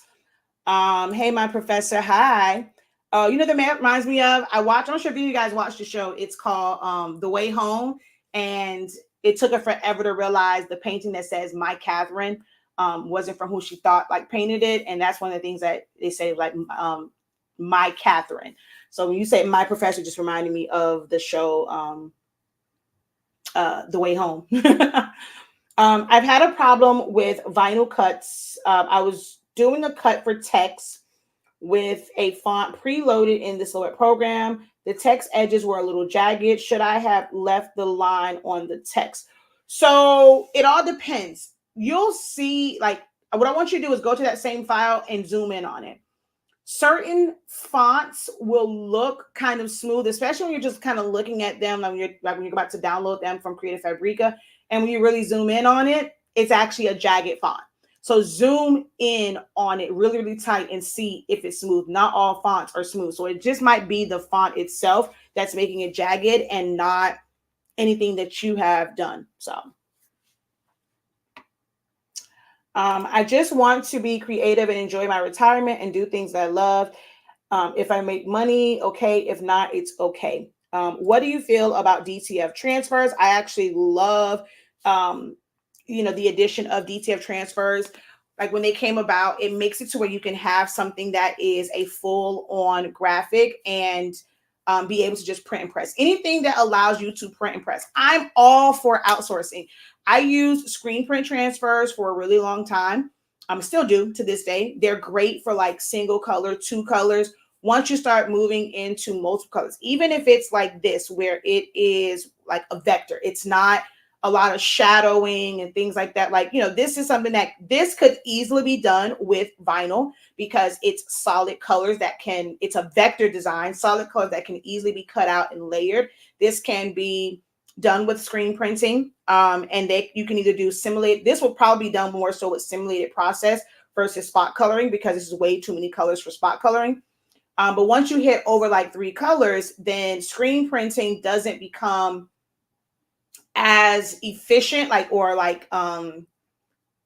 Hey, my professor. Hi. You know, the man reminds me of, I'm not sure if you guys watched the show. It's called The Way Home. And it took her forever to realize the painting that says My Catherine wasn't from who she thought like painted it. And that's one of the things that they say, like, My Catherine. So when you say my professor, just reminded me of the show The Way Home. I've had a problem with vinyl cuts. I was doing a cut for text with a font preloaded in the Silhouette program. The text edges were a little jagged. Should I have left the line on the text? So it all depends. You'll see, like, what I want you to do is go to that same file and zoom in on it. Certain fonts will look kind of smooth, especially when you're just kind of looking at them, when you're about to download them from Creative Fabrica. And when you really zoom in on it, it's actually a jagged font. So zoom in on it really, really tight and see if it's smooth. Not all fonts are smooth. So it just might be the font itself that's making it jagged and not anything that you have done. So I just want to be creative and enjoy my retirement and do things that I love. If I make money, okay. If not, it's okay. What do you feel about DTF transfers? I actually love, the addition of DTF transfers. Like when they came about, it makes it to where you can have something that is a full-on graphic and be able to just print and press. Anything that allows you to print and press. I'm all for outsourcing. I used screen print transfers for a really long time. I still do to this day. They're great for like single color, two colors. Once you start moving into multiple colors, even if it's like this, where it is like a vector, it's not a lot of shadowing and things like that. Like, this is something that this could easily be done with vinyl because it's solid colors it's a vector design, solid colors that can easily be cut out and layered. This can be done with screen printing. And you can either do simulated. This will probably be done more so with simulated process versus spot coloring, because this is way too many colors for spot coloring. But once you hit over like 3 colors, then screen printing doesn't become as efficient,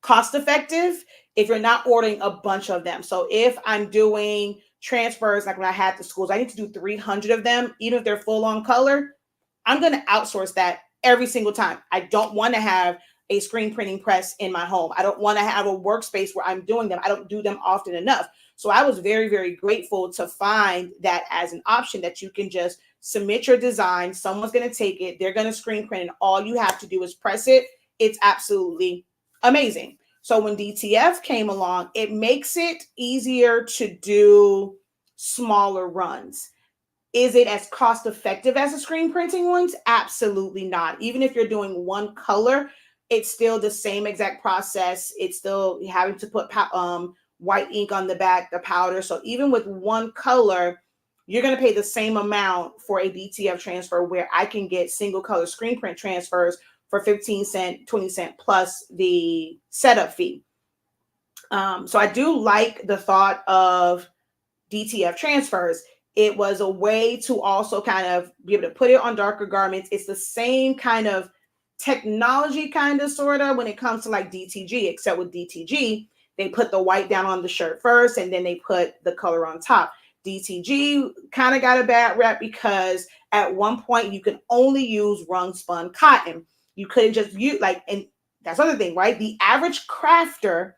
cost effective if you're not ordering a bunch of them. So if I'm doing transfers, like when I had the schools, I need to do 300 of them, even if they're full on color, I'm going to outsource that every single time. I don't want to have a screen printing press in my home. I don't want to have a workspace where I'm doing them. I don't do them often enough. So I was very, very grateful to find that as an option, that you can just submit your design. Someone's going to take it. They're going to screen print, and all you have to do is press it. It's absolutely amazing. So when DTF came along, it makes it easier to do smaller runs. Is it as cost effective as the screen printing ones? Absolutely not. Even if you're doing one color, it's still the same exact process. It's still having to put white ink on the back, the powder. So even with one color, you're going to pay the same amount for a DTF transfer, where I can get single color screen print transfers for 15 cents, 20 cents plus the setup fee. So I do like the thought of DTF transfers. It was a way to also kind of be able to put it on darker garments. It's the same kind of technology, kind of, sort of, when it comes to like DTG, except with DTG, they put the white down on the shirt first, and then they put the color on top. DTG kind of got a bad rep because at one point you could only use wrung spun cotton. You couldn't just use and that's the other thing, right? The average crafter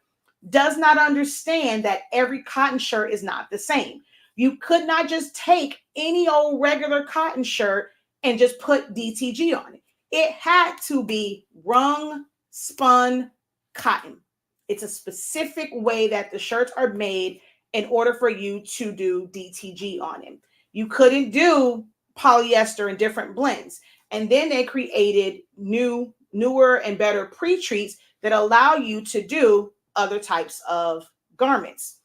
does not understand that every cotton shirt is not the same. You could not just take any old regular cotton shirt and just put DTG on it. It had to be wrung spun cotton. It's a specific way that the shirts are made in order for you to do DTG on it. You couldn't do polyester in different blends. And then they created newer and better pre-treats that allow you to do other types of garments.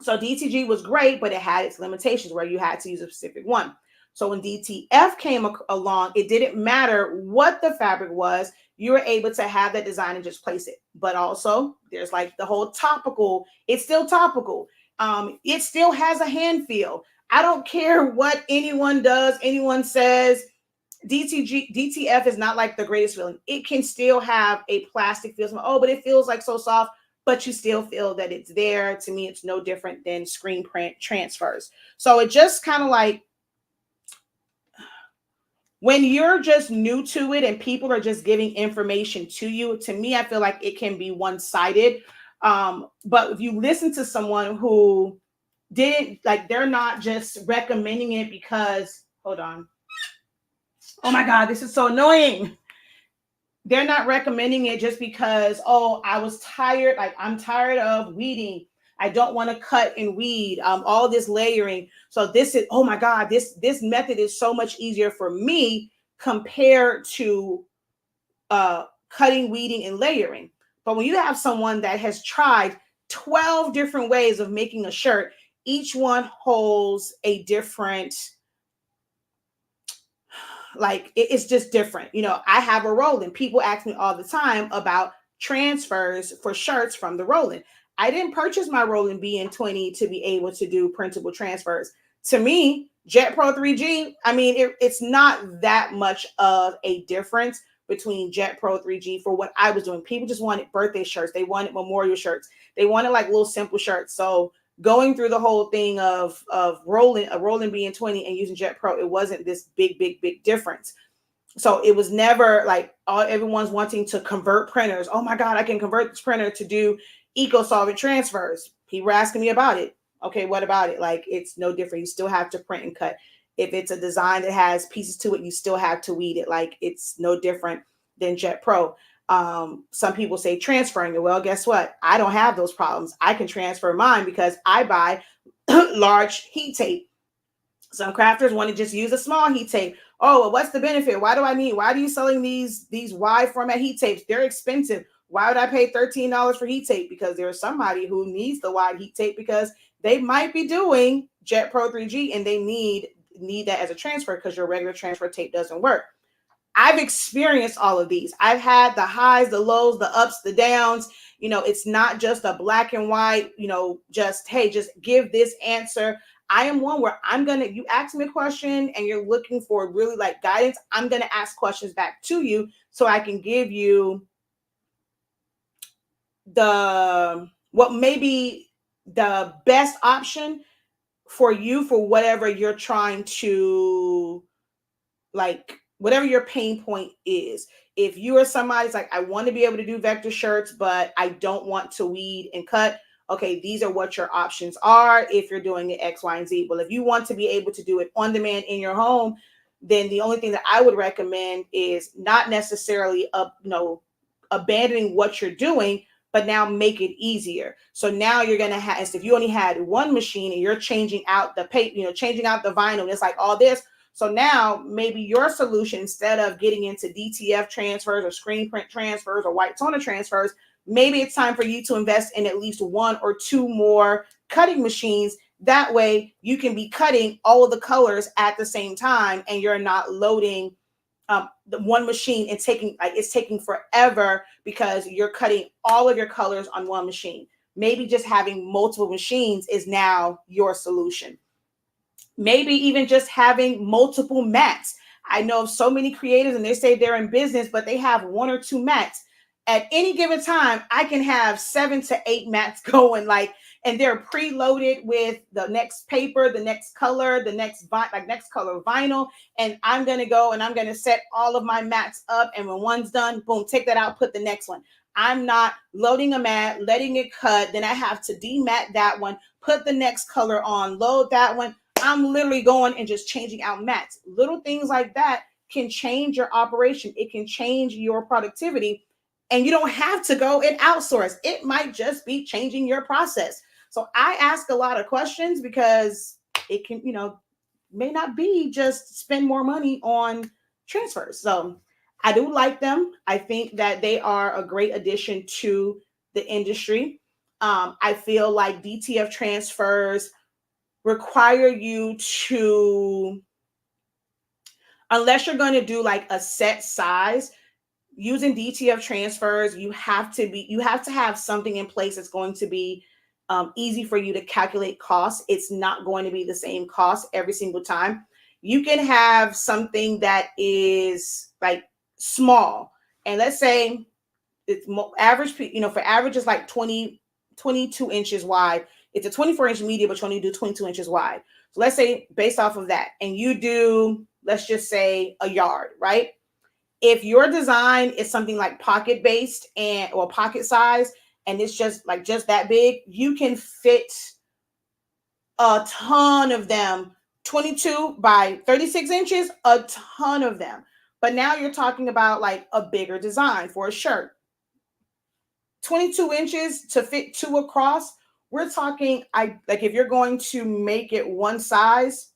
So DTG was great, but it had its limitations where you had to use a specific one. So when DTF came along, it didn't matter what the fabric was. You were able to have that design and just place it. But also, there's like the whole topical. It's still topical. It still has a hand feel. I don't care what anyone does, anyone says. DTF is not like the greatest feeling. It can still have a plastic feel. Oh, but it feels like so soft. But you still feel that it's there. To me, it's no different than screen print transfers. So it just kind of like, when you're just new to it and people are just giving information to you, to me, I feel like it can be one-sided. But if you listen to someone who didn't, like, they're not just recommending it because, hold on. Oh my God, this is so annoying. They're not recommending it just because, oh, I was tired. Like, I'm tired of weeding. I don't want to cut and weed, all this layering. So this is, oh my God, this method is so much easier for me compared to cutting, weeding, and layering. But when you have someone that has tried 12 different ways of making a shirt, each one holds a different, like, it's just different. You know, I have a roll-in. People ask me all the time about transfers for shirts from the roll-in. I didn't purchase my roll-in BN20 to be able to do printable transfers. To me, Jet Pro 3G, I mean, it's not that much of a difference between Jet Pro 3G for what I was doing. People just wanted birthday shirts. They wanted memorial shirts. They wanted like little simple shirts. So going through the whole thing of rolling BN20 and using Jet Pro, it wasn't this big difference. So it was never like everyone's wanting to convert printers. Oh my God, I can convert this printer to do eco-solvent transfers. People were asking me about it. Okay, what about it? Like, it's no different. You still have to print and cut. If it's a design that has pieces to it, you still have to weed it. Like, it's no different than Jet Pro. Some people say transferring it. Well, guess what? I don't have those problems. I can transfer mine because I buy large heat tape. Some crafters want to just use a small heat tape. Oh, well, what's the benefit? Why are you selling these wide format heat tapes? They're expensive. Why would I pay $13 for heat tape? Because there's somebody who needs the wide heat tape because they might be doing Jet Pro 3G and they need that as a transfer because your regular transfer tape doesn't work. I've experienced all of these. I've had the highs, the lows, the ups, the downs. It's not just a black and white, just, hey, just give this answer. I am one where you ask me a question and you're looking for really like guidance. I'm going to ask questions back to you so I can give you what may be the best option for you for whatever you're trying to, like, whatever your pain point is. If you are somebody's like, I want to be able to do vector shirts, but I don't want to weed and cut. Okay, these are what your options are if you're doing it X, Y, and Z. Well, if you want to be able to do it on demand in your home, then the only thing that I would recommend is not necessarily abandoning what you're doing, but now make it easier. So now you're going to have, if you only had one machine and you're changing out the paper, changing out the vinyl, and it's like all this. So now maybe your solution, instead of getting into DTF transfers or screen print transfers or white toner transfers, maybe it's time for you to invest in at least one or two more cutting machines. That way you can be cutting all of the colors at the same time, and you're not loading the one machine and it's taking forever because you're cutting all of your colors on one machine. Maybe just having multiple machines is now your solution. Maybe even just having multiple mats. I know of so many creators and they say they're in business, but they have one or two mats. At any given time, I can have 7 to 8 mats going, and they're preloaded with the next paper, the next color, the next next color vinyl. And I'm going to go and I'm going to set all of my mats up. And when one's done, boom, take that out, put the next one. I'm not loading a mat, letting it cut. Then I have to demat that one, put the next color on, load that one. I'm literally going and just changing out mats. Little things like that can change your operation. It can change your productivity. And you don't have to go and outsource. It might just be changing your process. So I ask a lot of questions because it can, may not be just spend more money on transfers. So I do like them. I think that they are a great addition to the industry. I feel like DTF transfers require you to, unless you're going to do like a set size, using DTF transfers, you have to have something in place that's going to be easy for you to calculate costs. It's not going to be the same cost every single time. You can have something that is like small, and let's say it's average, for average is like 22 inches wide. It's a 24-inch media, but you only do 22 inches wide. So let's say based off of that, and you do, let's just say a yard, right? If your design is something like pocket based or pocket size, and it's just that big, you can fit a ton of them, 22 by 36 inches, a ton of them. But now you're talking about like a bigger design for a shirt. 22 inches to fit 2 across. We're talking, if you're going to make it one size,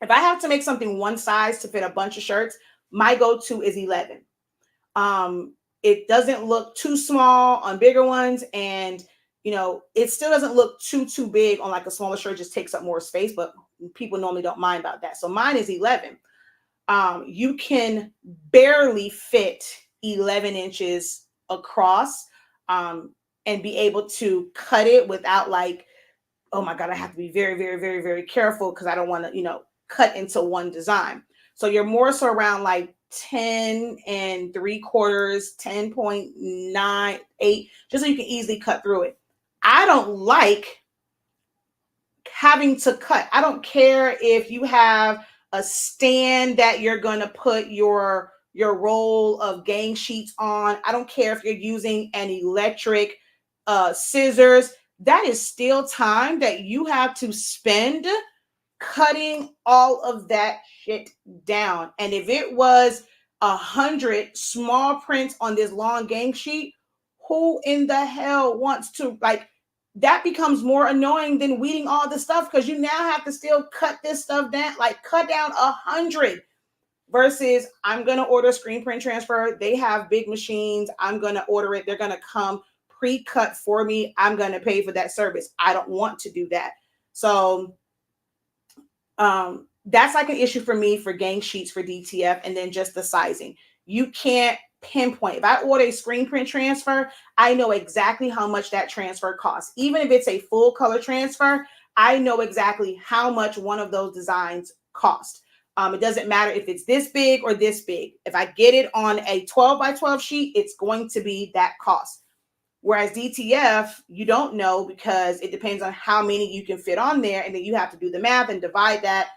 if I have to make something one size to fit a bunch of shirts, my go-to is 11. It doesn't look too small on bigger ones, and it still doesn't look too big on like a smaller shirt. Just takes up more space, but people normally don't mind about that. So mine is 11. You can barely fit 11 inches across, and be able to cut it without like, oh my God, I have to be very, very, very, very careful because I don't want to, cut into one design. So you're more so around like 10 3/4, 10.98, just so you can easily cut through it. I don't like having to cut. I don't care if you have a stand that you're going to put your roll of gang sheets on. I don't care if you're using an electric scissors. That is still time that you have to spend cutting all of that shit down. And if it was 100 small prints on this long gang sheet, who in the hell wants to, that becomes more annoying than weeding all the stuff, because you now have to still cut this stuff down, cut down 100 versus I'm going to order a screen print transfer. They have big machines. I'm going to order it. They're going to come pre-cut for me. I'm going to pay for that service. I don't want to do that. So that's like an issue for me for gang sheets for DTF, and then just the sizing. You can't pinpoint. If I order a screen print transfer, I know exactly how much that transfer costs. Even if it's a full color transfer, I know exactly how much one of those designs cost. It doesn't matter if it's this big or this big. If I get it on a 12 by 12 sheet, it's going to be that cost. Whereas DTF, you don't know because it depends on how many you can fit on there. And then you have to do the math and divide that,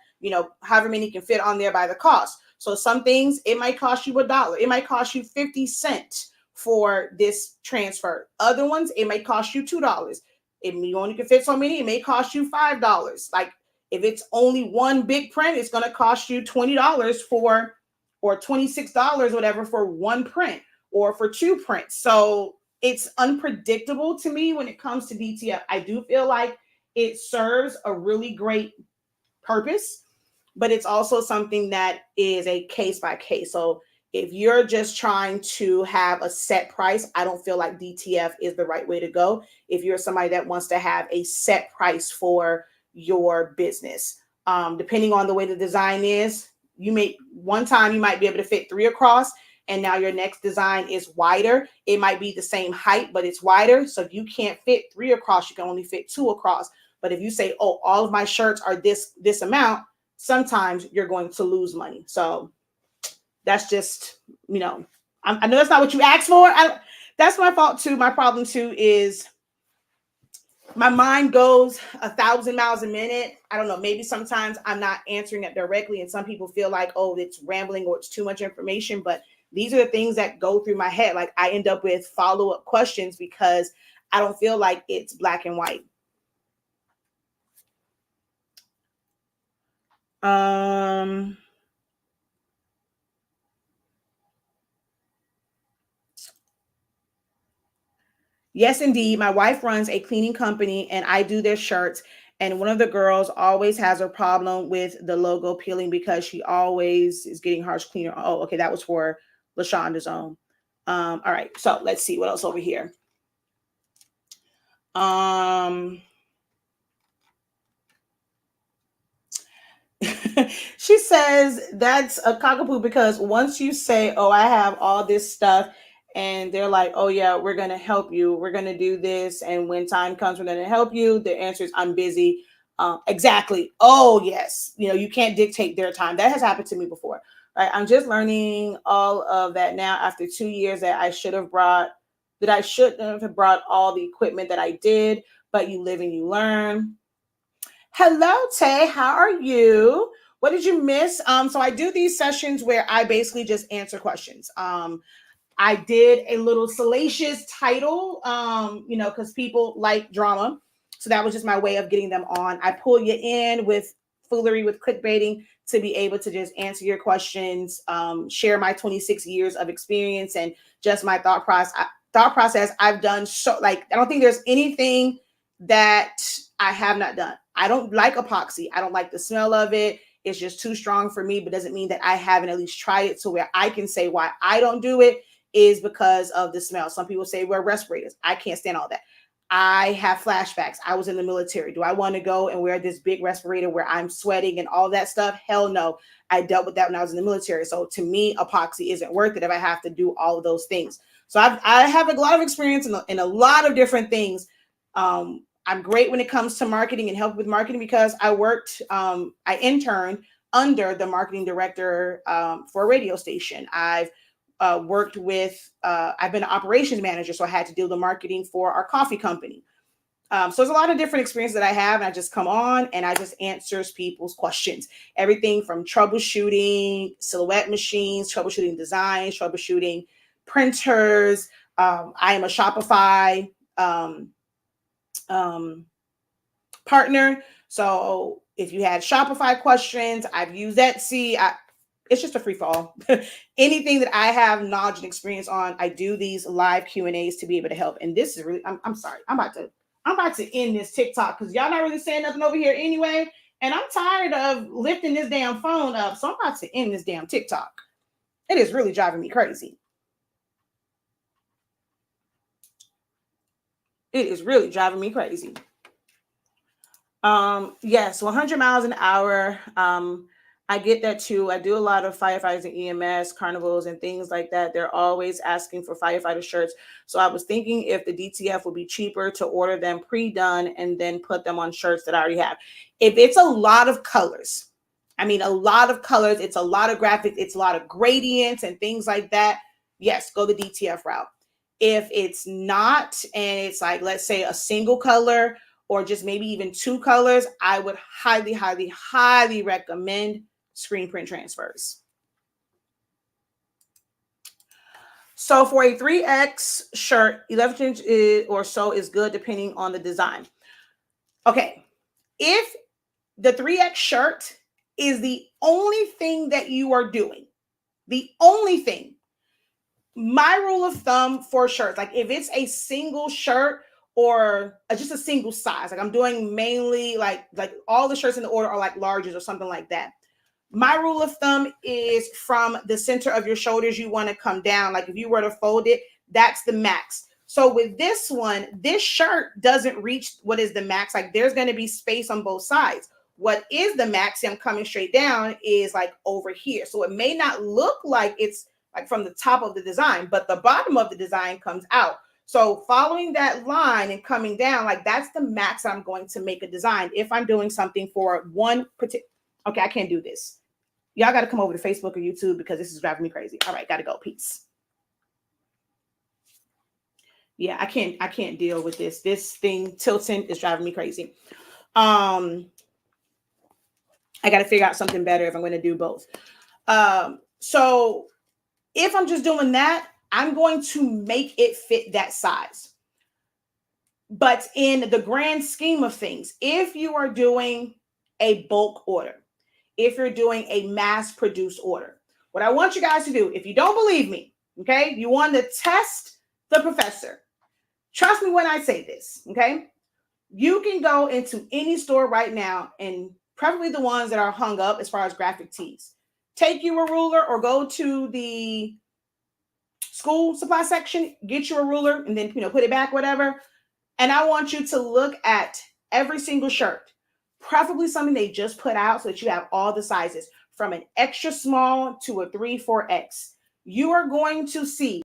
however many can fit on there by the cost. So some things, it might cost you $1. It might cost you 50 cents for this transfer. Other ones, it may cost you $2. If you only can fit so many, it may cost you $5. Like if it's only one big print, it's going to cost you $20 for, or $26, whatever, for one print or for two prints. So it's unpredictable to me when it comes to DTF. I do feel like it serves a really great purpose, but it's also something that is a case by case. So if you're just trying to have a set price, I don't feel like DTF is the right way to go. If you're somebody that wants to have a set price for your business, depending on the way the design is, one time you might be able to fit 3 across, and now your next design is wider. It might be the same height, but it's wider. So if you can't fit 3 across, you can only fit 2 across. But if you say, oh, all of my shirts are this amount, sometimes you're going to lose money. So that's just, I know that's not what you asked for. That's my fault too. My problem too is my mind goes 1,000 miles a minute. I don't know. Maybe sometimes I'm not answering it directly, and some people feel like, oh, it's rambling or it's too much information. But these are the things that go through my head. Like I end up with follow-up questions because I don't feel like it's black and white. Yes, indeed. My wife runs a cleaning company and I do their shirts. And one of the girls always has a problem with the logo peeling because she always is getting harsh cleaner. Oh, okay. That was for LaShonda's own. All right. So let's see what else over here. She says that's a cockapoo because once you say, oh, I have all this stuff, and they're like, oh yeah, we're going to help you. We're going to do this. And when time comes, we're going to help you. The answer is I'm busy. Exactly. Oh yes. You can't dictate their time. That has happened to me before. Right. I'm just learning all of that now after 2 years that I shouldn't have brought all the equipment that I did, but you live and you learn. Hello, Tay. How are you? What did you miss? So I do these sessions where I basically just answer questions. I did a little salacious title, because people like drama. So that was just my way of getting them on. I pull you in with foolery, with clickbaiting to be able to just answer your questions, share my 26 years of experience and just my thought process. I've done I don't think there's anything that I have not done. I don't like epoxy. I don't like the smell of it. It's just too strong for me, but doesn't mean that I haven't at least tried it to where I can say why I don't do it is because of the smell. Some people say wear respirators. I can't stand all that. I have flashbacks. I was in the military. Do I want to go and wear this big respirator where I'm sweating and all that stuff? Hell no. I dealt with that when I was in the military. So to me, epoxy isn't worth it if I have to do all of those things. So I have a lot of experience in a lot of different things. I'm great when it comes to marketing and help with marketing because I interned under the marketing director for a radio station. I've worked with, I've been an operations manager, so I had to do the marketing for our coffee company. So there's a lot of different experiences that I have, and I just come on and I just answers people's questions. Everything from troubleshooting Silhouette machines, troubleshooting designs, troubleshooting printers. I am a Shopify partner. So if you had Shopify questions, I've used Etsy. It's just a free for all. Anything that I have knowledge and experience on, I do these live Q&As to be able to help. And this is really, I'm sorry. I'm about to end this TikTok because y'all not really saying nothing over here anyway. And I'm tired of lifting this damn phone up. So I'm about to end this damn TikTok. It is really driving me crazy. It is really driving me crazy. Yes, 100 miles an hour. I get that too. I do a lot of firefighters and EMS carnivals and things like that. They're always asking for firefighter shirts. So I was thinking if the DTF would be cheaper to order them pre-done and then put them on shirts that I already have. If it's a lot of colors, I mean, a lot of colors, it's a lot of graphics, it's a lot of gradients and things like that. Yes, go the DTF route. If it's not, and it's like, let's say a single color or just maybe even two colors, I would highly, highly, highly recommend screen print transfers. So for a 3X shirt, 11 inch or so is good depending on the design. Okay, if the 3X shirt is the only thing that you are doing, the only thing, my rule of thumb for shirts, like if it's a single shirt or just a single size, like I'm doing mainly like all the shirts in the order are like larges or something like that. My rule of thumb is from the center of your shoulders, you want to come down. Like if you were to fold it, that's the max. So with this one, this shirt doesn't reach what is the max. Like there's going to be space on both sides. What is the max, I'm coming straight down, is like over here. So it may not look like it's like from the top of the design, but the bottom of the design comes out. So following that line and coming down, like that's the max I'm going to make a design if I'm doing something for one particular. Okay, I can't do this. Y'all got to come over to Facebook or YouTube because this is driving me crazy. All right, got to go. Peace. Yeah, I can't deal with this. This thing tilting is driving me crazy. I got to figure out something better if I'm going to do both. So if I'm just doing that, I'm going to make it fit that size. But in the grand scheme of things, if you are doing a bulk order, if you're doing a mass produced order, what I want you guys to do, if you don't believe me, okay, you want to test the professor. Trust me when I say this, okay? You can go into any store right now, and probably the ones that are hung up as far as graphic tees. Take you a ruler or go to the school supply section, get you a ruler, and then put it back, whatever. And I want you to look at every single shirt, preferably something they just put out so that you have all the sizes from an extra small to a 3, 4X. You are going to see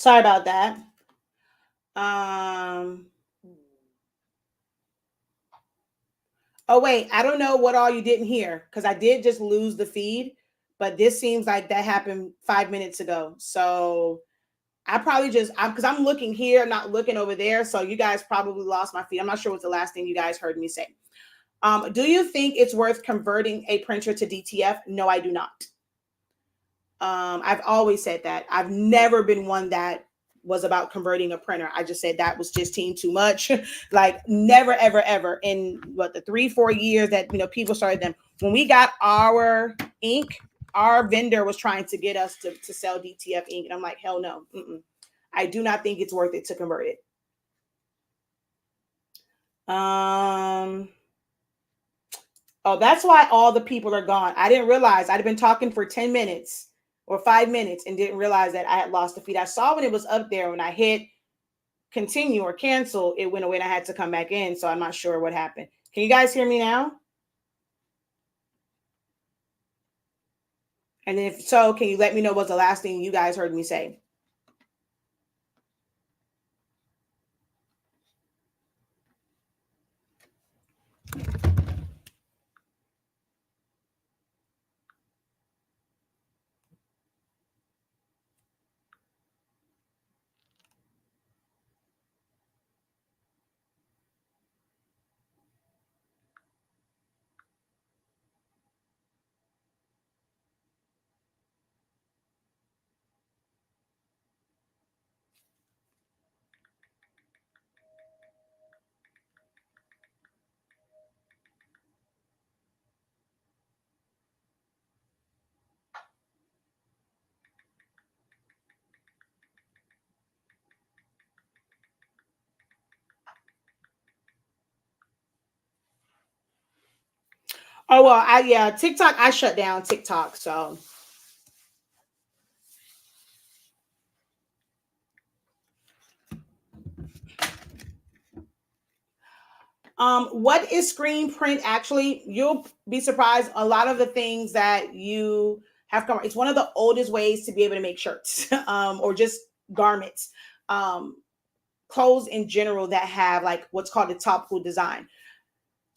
Sorry about that. Oh wait, I don't know what all you didn't hear because I did just lose the feed, but this seems like that happened 5 minutes ago. So I probably because I'm looking here, not looking over there. So you guys probably lost my feed. I'm not sure what's the last thing you guys heard me say. Do you think it's worth converting a printer to DTF? No, I do not. I've always said that. I've never been one that was about converting a printer. I just said that was just too much. Like never, ever, ever in the 3-4 years that people started them. When we got our ink, our vendor was trying to get us to sell DTF ink, and I'm like, hell no. I do not think it's worth it to convert it. Oh, that's why all the people are gone. I didn't realize I'd been talking for 10 minutes or 5 minutes and didn't realize that I had lost the feed. I saw when it was up there. When I hit continue or cancel, it went away and I had to come back in. So I'm not sure what happened. Can you guys hear me now? And if so, can you let me know what's the last thing you guys heard me say? Oh, well, TikTok, I shut down TikTok. So what is screen print? Actually, you'll be surprised. A lot of the things that you have come, it's one of the oldest ways to be able to make shirts, or just garments, clothes in general that have like what's called a topical design.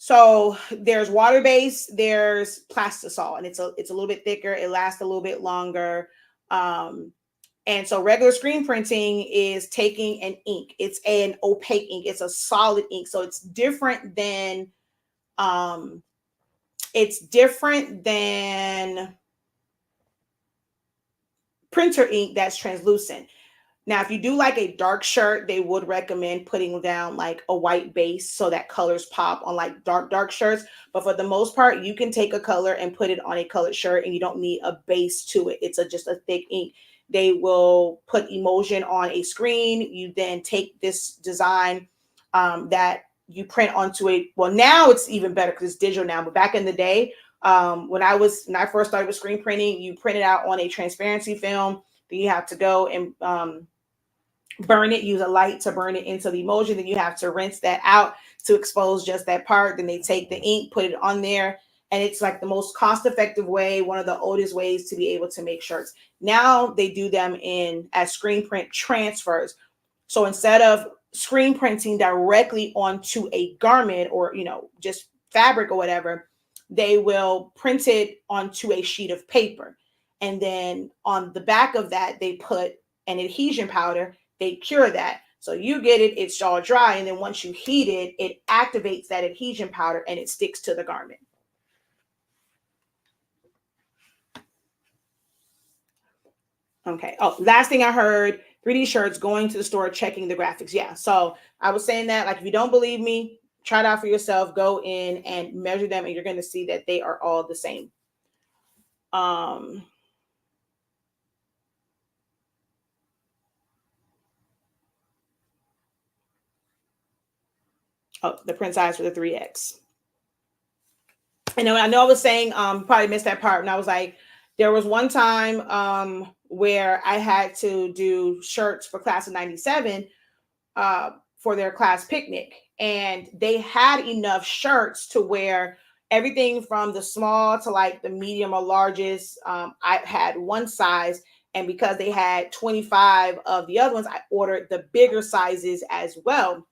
So there's water based, there's plastisol, and it's a little bit thicker. It lasts a little bit longer. And so regular screen printing is taking an ink. It's an opaque ink. It's a solid ink. So it's different than printer ink that's translucent. Now, if you do like a dark shirt, they would recommend putting down like a white base so that colors pop on like dark shirts. But for the most part, you can take a color and put it on a colored shirt and you don't need a base to it. It's just a thick ink. They will put emulsion on a screen. You then take this design that you print onto a, well, now it's even better because it's digital now. But back in the day, when I first started with screen printing, you print it out on a transparency film. Then you have to go and burn it, use a light to burn it into the emulsion. Then you have to rinse that out to expose just that part. Then they take the ink, put it on there. And it's like the most cost-effective way, one of the oldest ways to be able to make shirts. Now they do them as screen print transfers. So instead of screen printing directly onto a garment or, just fabric or whatever, they will print it onto a sheet of paper. And then on the back of that, they put an adhesion powder. They cure that. So you get it, it's all dry. And then once you heat it, it activates that adhesion powder and it sticks to the garment. Okay. Oh, last thing I heard, 3D shirts, going to the store, checking the graphics. Yeah. So I was saying that, like, if you don't believe me, try it out for yourself. Go in and measure them, and you're going to see that they are all the same. Oh, the print size for the 3X. And I know I was saying, probably missed that part. And I was like, there was one time where I had to do shirts for class of 97 for their class picnic. And they had enough shirts to where everything from the small to like the medium or largest, I had one size. And because they had 25 of the other ones, I ordered the bigger sizes as well.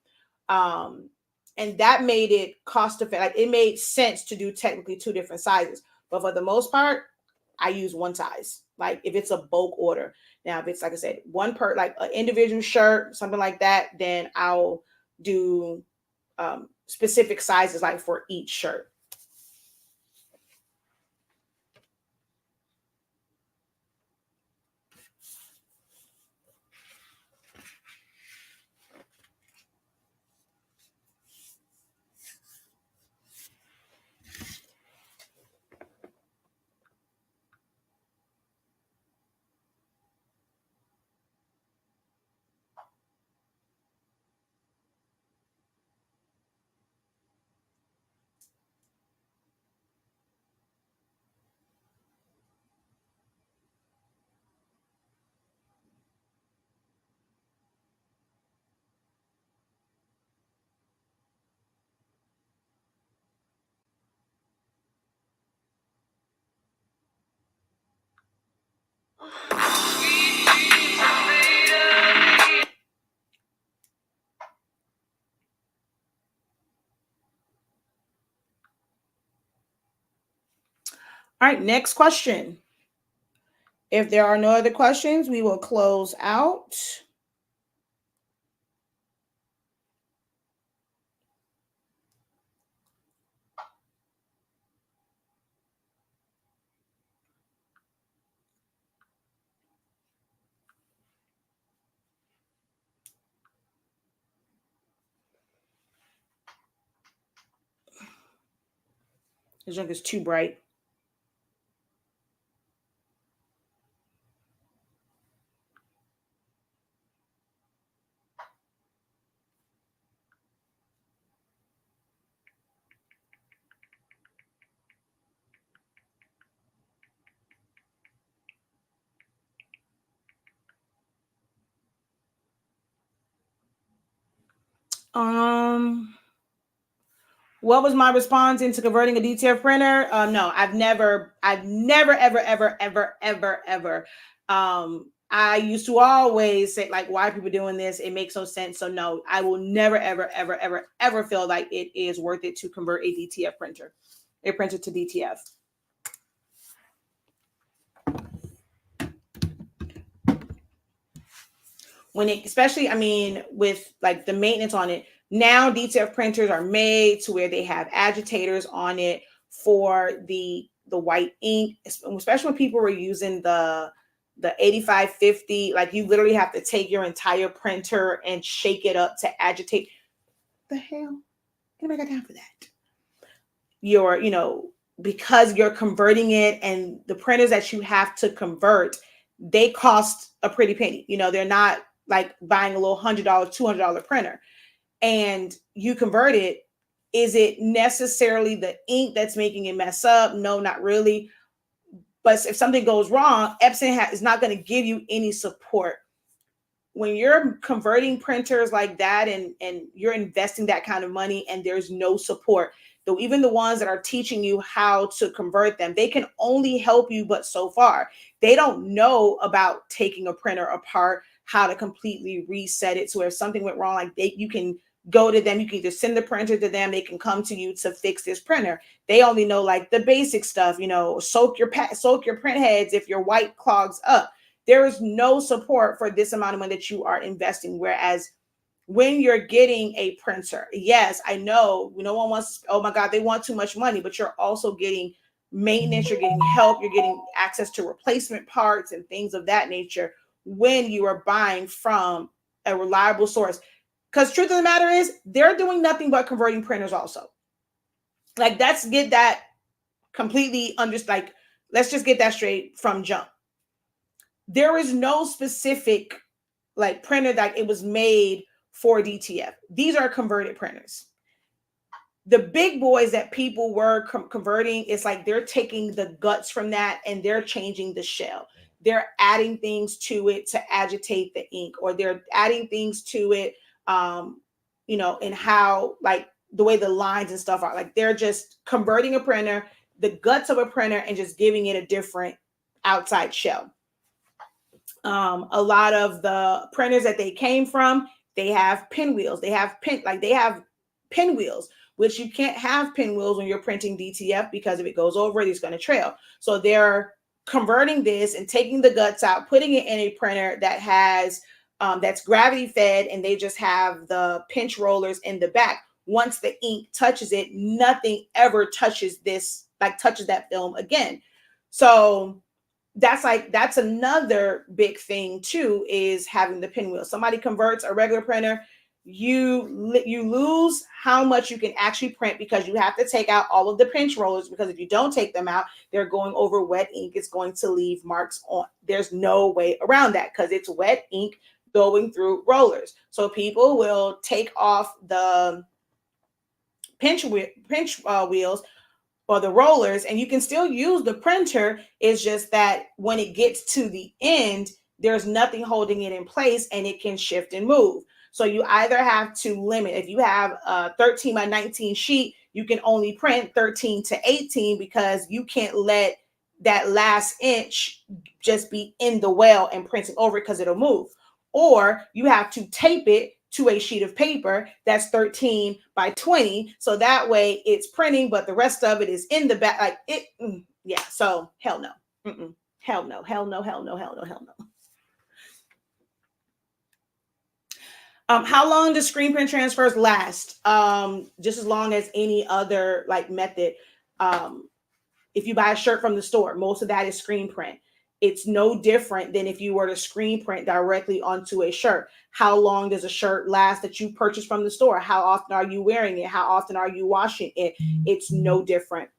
And that made it cost effective. Like, it made sense to do technically 2 different sizes. But for the most part, I use one size. Like, if it's a bulk order. Now, if it's, like I said, one per, like an individual shirt, something like that, then I'll do specific sizes, like for each shirt. All right, next question. If there are no other questions, we will close out. This junk is too bright. What was my response into converting a DTF printer? No, I've never, ever. I used to always say, like, why are people doing this? It makes no sense. So no, I will never, ever feel like it is worth it to convert a DTF printer, a printer to DTF. When it, especially, I mean, with like the maintenance on it, now DTF printers are made to where they have agitators on it for the white ink, especially when people were using the 8550. Like, you literally have to take your entire printer and shake it up to agitate. The hell? Anybody got time for that? You're, because you're converting it, and the printers that you have to convert, they cost a pretty penny. They're not like buying a little $100, $200 printer, and you convert it. Is it necessarily the ink that's making it mess up? No, not really. But if something goes wrong, Epson is not going to give you any support. When you're converting printers like that, and you're investing that kind of money, and there's no support, though, even the ones that are teaching you how to convert them, they can only help you but so far. They don't know about taking a printer apart, how to completely reset it. So if something went wrong, like you can go to them, you can just send the printer to them, they can come to you to fix this printer. They only know like the basic stuff, soak your print heads if your white clogs up. There is no support for this amount of money that you are investing. Whereas when you're getting a printer, yes, I know no one wants, oh my God, they want too much money, but you're also getting maintenance, you're getting help, you're getting access to replacement parts and things of that nature when you are buying from a reliable source. Because truth of the matter is, they're doing nothing but converting printers also. Like, let's get that completely like, let's just get that straight from jump. There is no specific like printer that it was made for DTF. These are converted printers. The big boys that people were converting, it's like they're taking the guts from that and they're changing the shell. They're adding things to it to agitate the ink, or they're adding things to it, and how, like, the way the lines and stuff are. Like, they're just converting a printer, the guts of a printer, and just giving it a different outside shell. A lot of the printers that they came from, they have pinwheels. They have pinwheels, which you can't have pinwheels when you're printing DTF because if it goes over it, it's going to trail. So they're converting this and taking the guts out, putting it in a printer that has that's gravity fed, and they just have the pinch rollers in the back. Once the ink touches it, nothing ever touches that film again. So that's another big thing too, is having the pinwheel. Somebody converts a regular printer, you lose how much you can actually print because you have to take out all of the pinch rollers, because if you don't take them out, they're going over wet ink. It's going to leave marks on. There's no way around that because it's wet ink going through rollers. So people will take off the pinch wheels or the rollers, and you can still use the printer. It's just that when it gets to the end, there's nothing holding it in place and it can shift and move. So you either have to limit. If you have a 13 by 19 sheet, you can only print 13 to 18 because you can't let that last inch just be in the well and printing over it because it'll move. Or you have to tape it to a sheet of paper that's 13 by 20. So that way it's printing, but the rest of it is in the back. Like it, yeah. So hell no. Hell no, hell no, hell no, hell no, hell no. How long does screen print transfers last? Just as long as any other like method. If you buy a shirt from the store, most of that is screen print. It's no different than if you were to screen print directly onto a shirt. How long does a shirt last that you purchased from the store? How often are you wearing it? How often are you washing it? It's no different.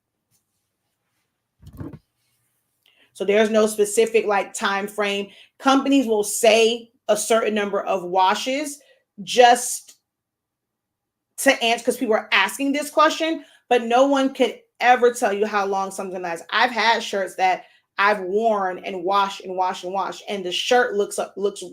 So there's no specific like time frame. Companies will say a certain number of washes just to answer, because people are asking this question, but no one could ever tell you how long something lasts. I've had shirts that I've worn and washed and washed and washed, and the shirt looks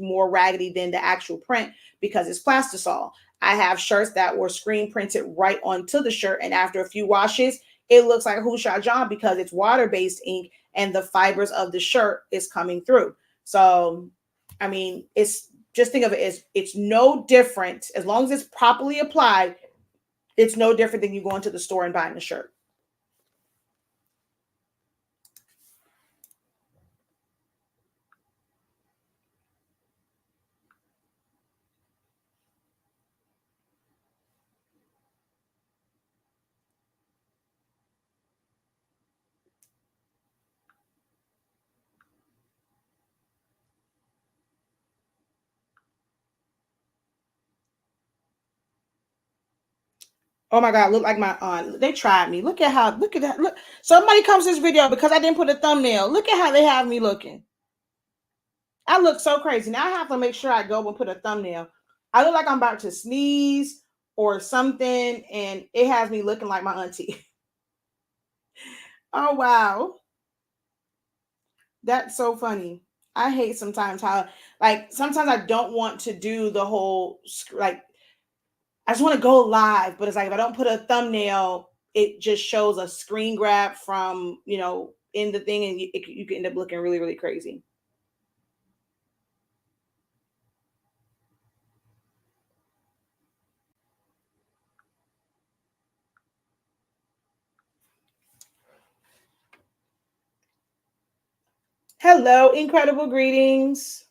more raggedy than the actual print because it's plastisol. I have shirts that were screen printed right onto the shirt, and after a few washes, it looks like Who Shot John because it's water-based ink and the fibers of the shirt is coming through. So, I mean, just think of it as it's no different as long as it's properly applied. It's no different than you going to the store and buying a shirt. Oh my God, look like my aunt. They tried me. Look at that. Look, somebody comes to this video because I didn't put a thumbnail. Look at how they have me looking. I look so crazy. Now I have to make sure I go and put a thumbnail. I look like I'm about to sneeze or something, and it has me looking like my auntie. Oh, wow. That's so funny. I hate sometimes how, like, sometimes I don't want to do the whole, like, I just want to go live, but it's like if I don't put a thumbnail, it just shows a screen grab from, in the thing, and you can end up looking really, really crazy. Hello, INKcredible Greetings.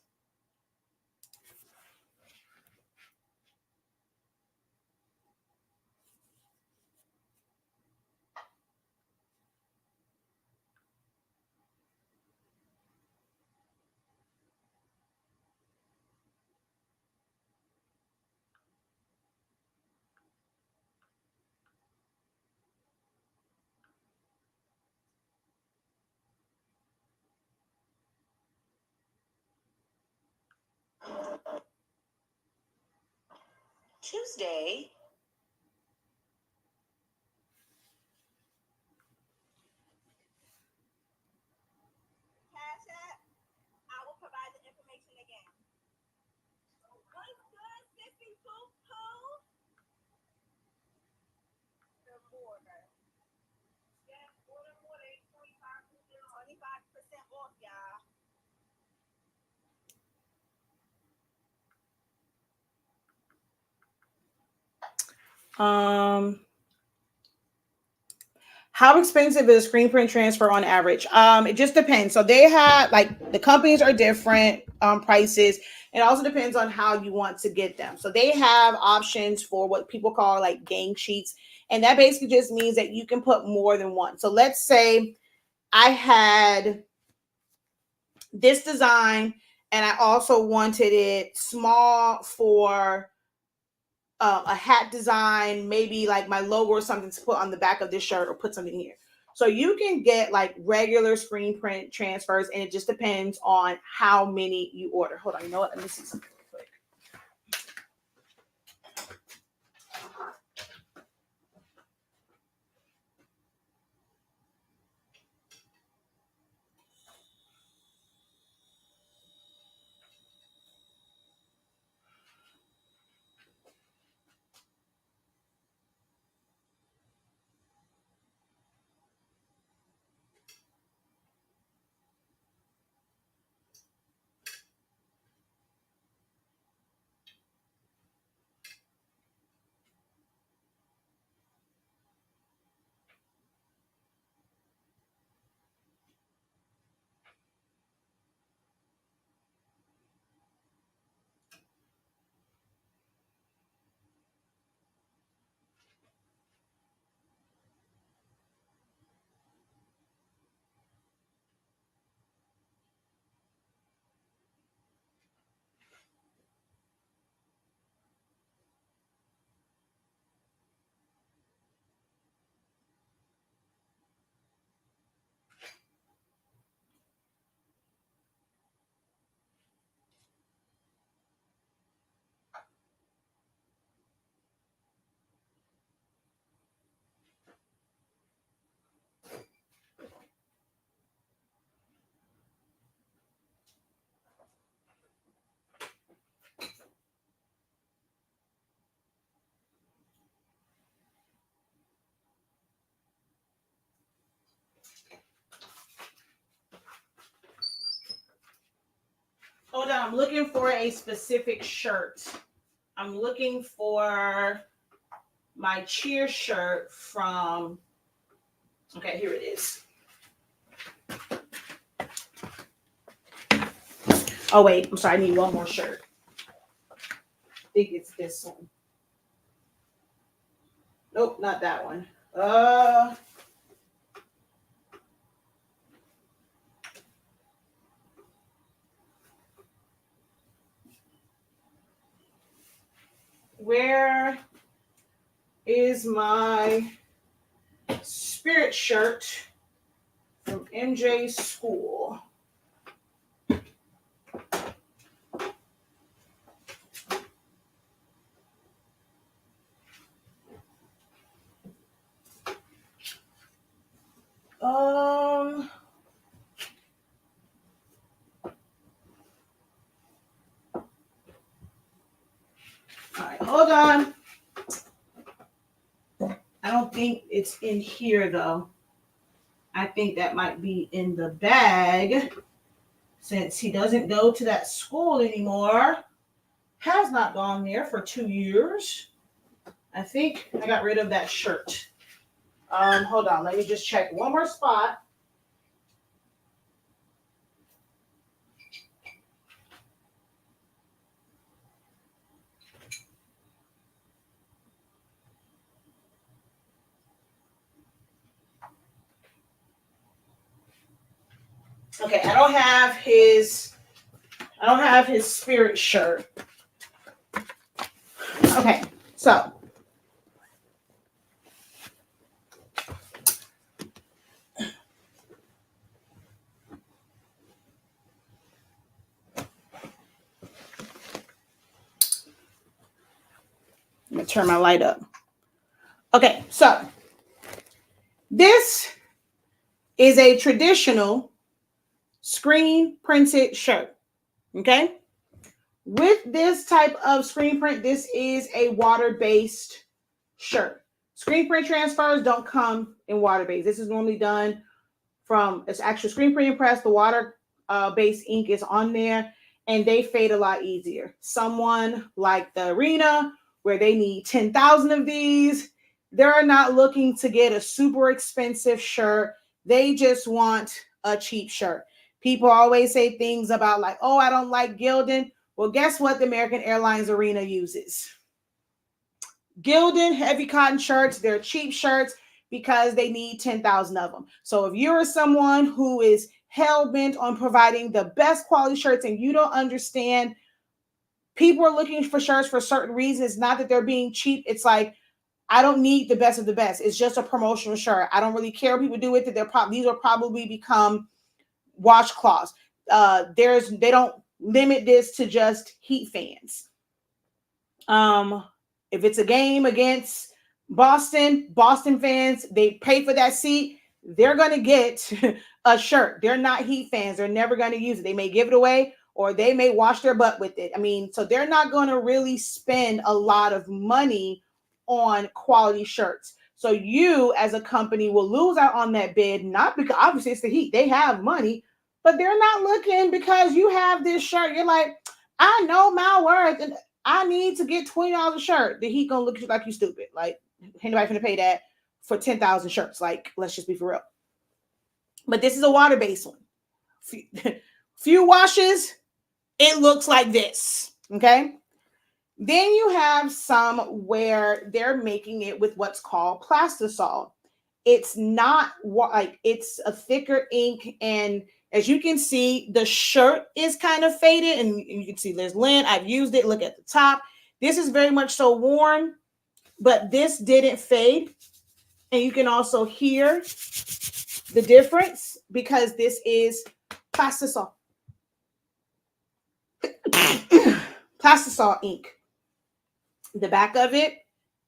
Tuesday. I will provide the information again. What's good, sissy poo poo? The border. Yes, order 25% off, y'all. How expensive is screen print transfer on average? It just depends. So they have, like, the companies are different prices. It also depends on how you want to get them. So they have options for what people call like gang sheets. And that basically just means that you can put more than one. So let's say I had this design and I also wanted it small for a hat design, maybe like my logo or something to put on the back of this shirt or put something here. So you can get like regular screen print transfers, and it just depends on how many you order. Hold on, you know what? Let me see something real quick. Hold on, I'm looking for a specific shirt. I'm looking for my cheer shirt from, okay, here it is. Oh, wait, I'm sorry, I need one more shirt. I think it's this one. Nope, not that one. Where is my spirit shirt from MJ's school? All right, hold on. I don't think it's in here though. I think that might be in the bag since he doesn't go to that school anymore. Has not gone there for 2 years. I think I got rid of that shirt. Hold on, let me just check one more spot. Okay, I don't have his spirit shirt. Okay, so I'm gonna turn my light up. Okay, so this is a traditional screen printed shirt. Okay, with this type of screen print, this is a water-based shirt. Screen print transfers don't come in water-based. This is normally done from its actual screen printing press. The water-based ink is on there, and they fade a lot easier. Someone like the Arena where they need 10,000 of these. They're not looking to get a super expensive shirt. They just want a cheap shirt. People always say things about like, oh, I don't like gilding. Well, guess what the American Airlines Arena uses? Gilded heavy cotton shirts. They're cheap shirts because they need 10,000 of them. So if you're someone who is hell-bent on providing the best quality shirts and you don't understand people are looking for shirts for certain reasons, it's not that they're being cheap. It's like, I don't need the best of the best. It's just a promotional shirt. I don't really care what people do with it. These will probably become washcloths. They don't limit this to just heat fans. If it's a game against Boston fans, they pay for that seat, they're going to get a shirt. They're not Heat fans. They're never going to use it. They may give it away or they may wash their butt with it. I mean, so they're not going to really spend a lot of money on quality shirts. So you as a company will lose out on that bid, not because obviously it's the Heat. They have money, but they're not looking because you have this shirt. You're like, I know my worth and I need to get $20 a shirt. The Heat gonna look at you like you stupid. Like, ain't nobody finna pay that for 10,000 shirts. Like, let's just be for real. But this is a water-based one. Few washes, it looks like this. Okay. Then you have some where they're making it with what's called plastisol. It's not like it's a thicker ink, and as you can see, the shirt is kind of faded, and you can see there's lint. I've used it. Look at the top. This is very much so worn, but this didn't fade. And you can also hear the difference because this is plastisol. Plastisol ink. The back of it,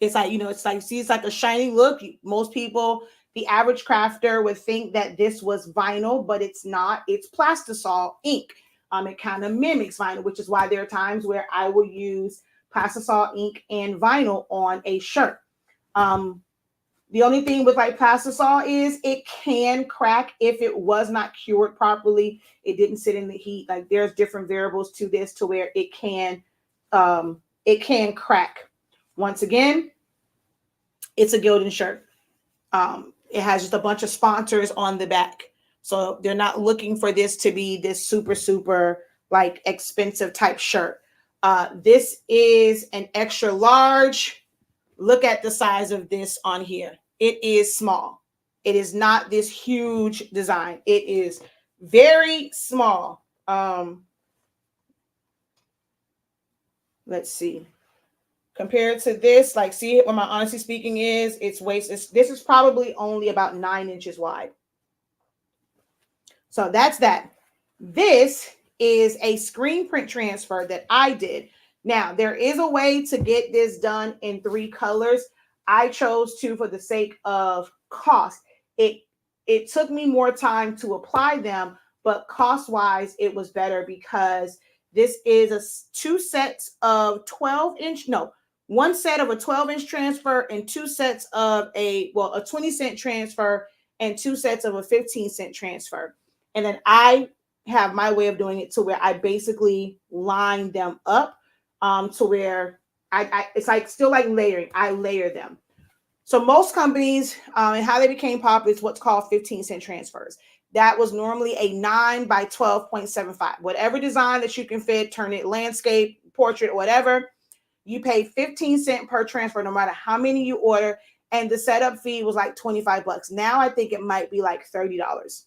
it's like, it's like, see, it's like a shiny look. Most people, the average crafter would think that this was vinyl, but it's not. It's plastisol ink. It kind of mimics vinyl, which is why there are times where I will use plastisol ink and vinyl on a shirt. The only thing with like plastisol is it can crack if it was not cured properly. It didn't sit in the heat. Like there's different variables to this to where it can crack. Once again, it's a gilded shirt. It has just a bunch of sponsors on the back. So they're not looking for this to be this super, super like expensive type shirt. This is an extra large. Look at the size of this on here. It is small. It is not this huge design. It is very small. Let's see. Compared to this, like, see what my honesty speaking is, its waist is, this is probably only about 9 inches wide. So that's that. This is a screen print transfer that I did. Now, there is a way to get this done in 3 colors. I chose to for the sake of cost. It took me more time to apply them, but cost-wise, it was better because this is two sets of 12-inch, no, one set of a 12-inch transfer and 2 sets of a 20-cent transfer and 2 sets of a 15-cent transfer. And then I have my way of doing it to where I basically line them up to where it's like still like layering. I layer them. So most companies and how they became popular is what's called 15-cent transfers. That was normally a 9 by 12.75. Whatever design that you can fit, turn it landscape, portrait, whatever. You pay 15 cents per transfer, no matter how many you order. And the setup fee was like $25. Now I think it might be like $30.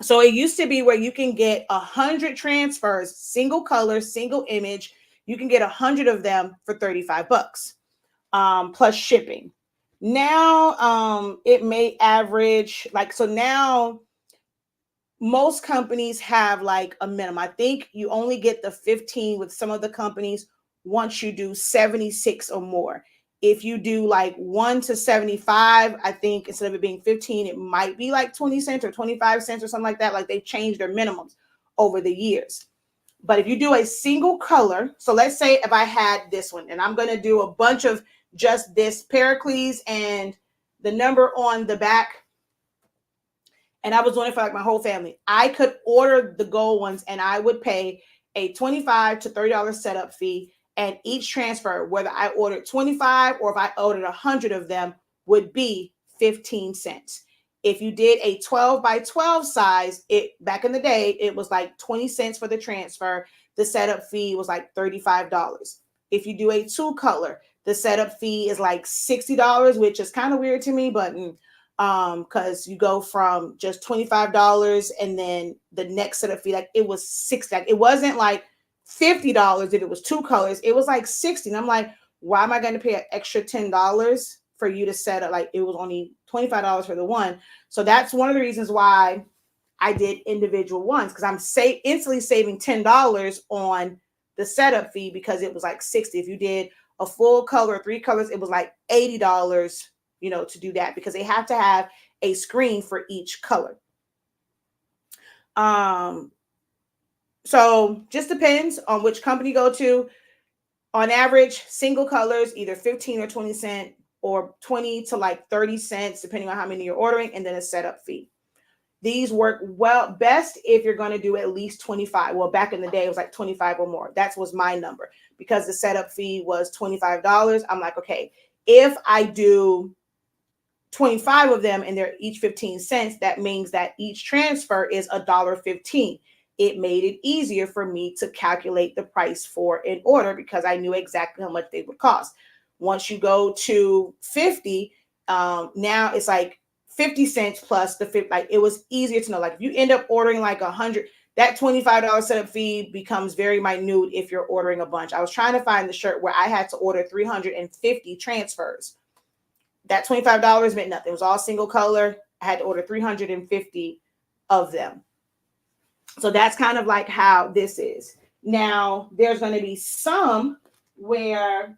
So it used to be where you can get 100 transfers, single color, single image. You can get 100 of them for $35 plus shipping. Now it may average like, so now most companies have like a minimum. I think you only get the 15 with some of the companies once you do 76 or more. If you do like 1 to 75, I think instead of it being 15, it might be like 20 cents or 25 cents or something like that. Like they've changed their minimums over the years. But if you do a single color, so let's say if I had this one and I'm going to do a bunch of just this Pericles and the number on the back, and I was doing it for like my whole family, I could order the gold ones and I would pay a $25 to $30 setup fee. and each transfer, whether I ordered 25 or if I ordered 100 of them, would be 15 cents. If you did a 12 by 12 size, back in the day, it was like 20 cents for the transfer. The setup fee was like $35. If you do a 2-color, the setup fee is like $60, which is kind of weird to me, but because you go from just $25 and then the next setup fee, like it was $60. Like, it wasn't like $50 if it was 2 colors. It was like $60. And I'm like, why am I going to pay an extra $10 for you to set up? Like, it was only $25 for the one. So that's one of the reasons why I did individual ones, because I'm instantly saving $10 on the setup fee because it was like $60. If you did a full color, 3 colors, it was like $80, to do that, because they have to have a screen for each color. So just depends on which company you go to. On average, single colors, either 15 or 20 cents, or 20 to like 30 cents, depending on how many you're ordering, and then a setup fee. These work well best if you're going to do at least 25. Well, back in the day, it was like 25 or more. That was my number, because the setup fee was $25. I'm like, okay, if I do 25 of them and they're each 15 cents, that means that each transfer is $1.15. It made it easier for me to calculate the price for an order because I knew exactly how much they would cost. Once you go to 50, now it's like 50 cents plus the 50. Like, it was easier to know. Like, if you end up ordering like 100, that $25 setup fee becomes very minute if you're ordering a bunch. I was trying to find the shirt where I had to order 350 transfers. That $25 meant nothing. It was all single color. I had to order 350 of them. So that's kind of like how this is. Now, there's going to be some where,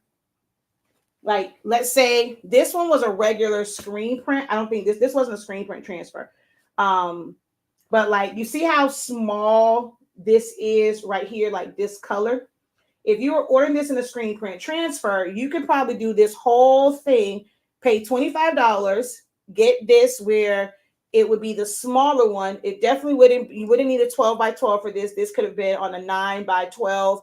like, let's say this one was a regular screen print. I don't think this wasn't a screen print transfer. But like, you see how small this is right here, like this color? If you were ordering this in a screen print transfer, you could probably do this whole thing, pay $25, get this where it would be the smaller one. It definitely you wouldn't need a 12 by 12 for this. This could have been on a 9 by 12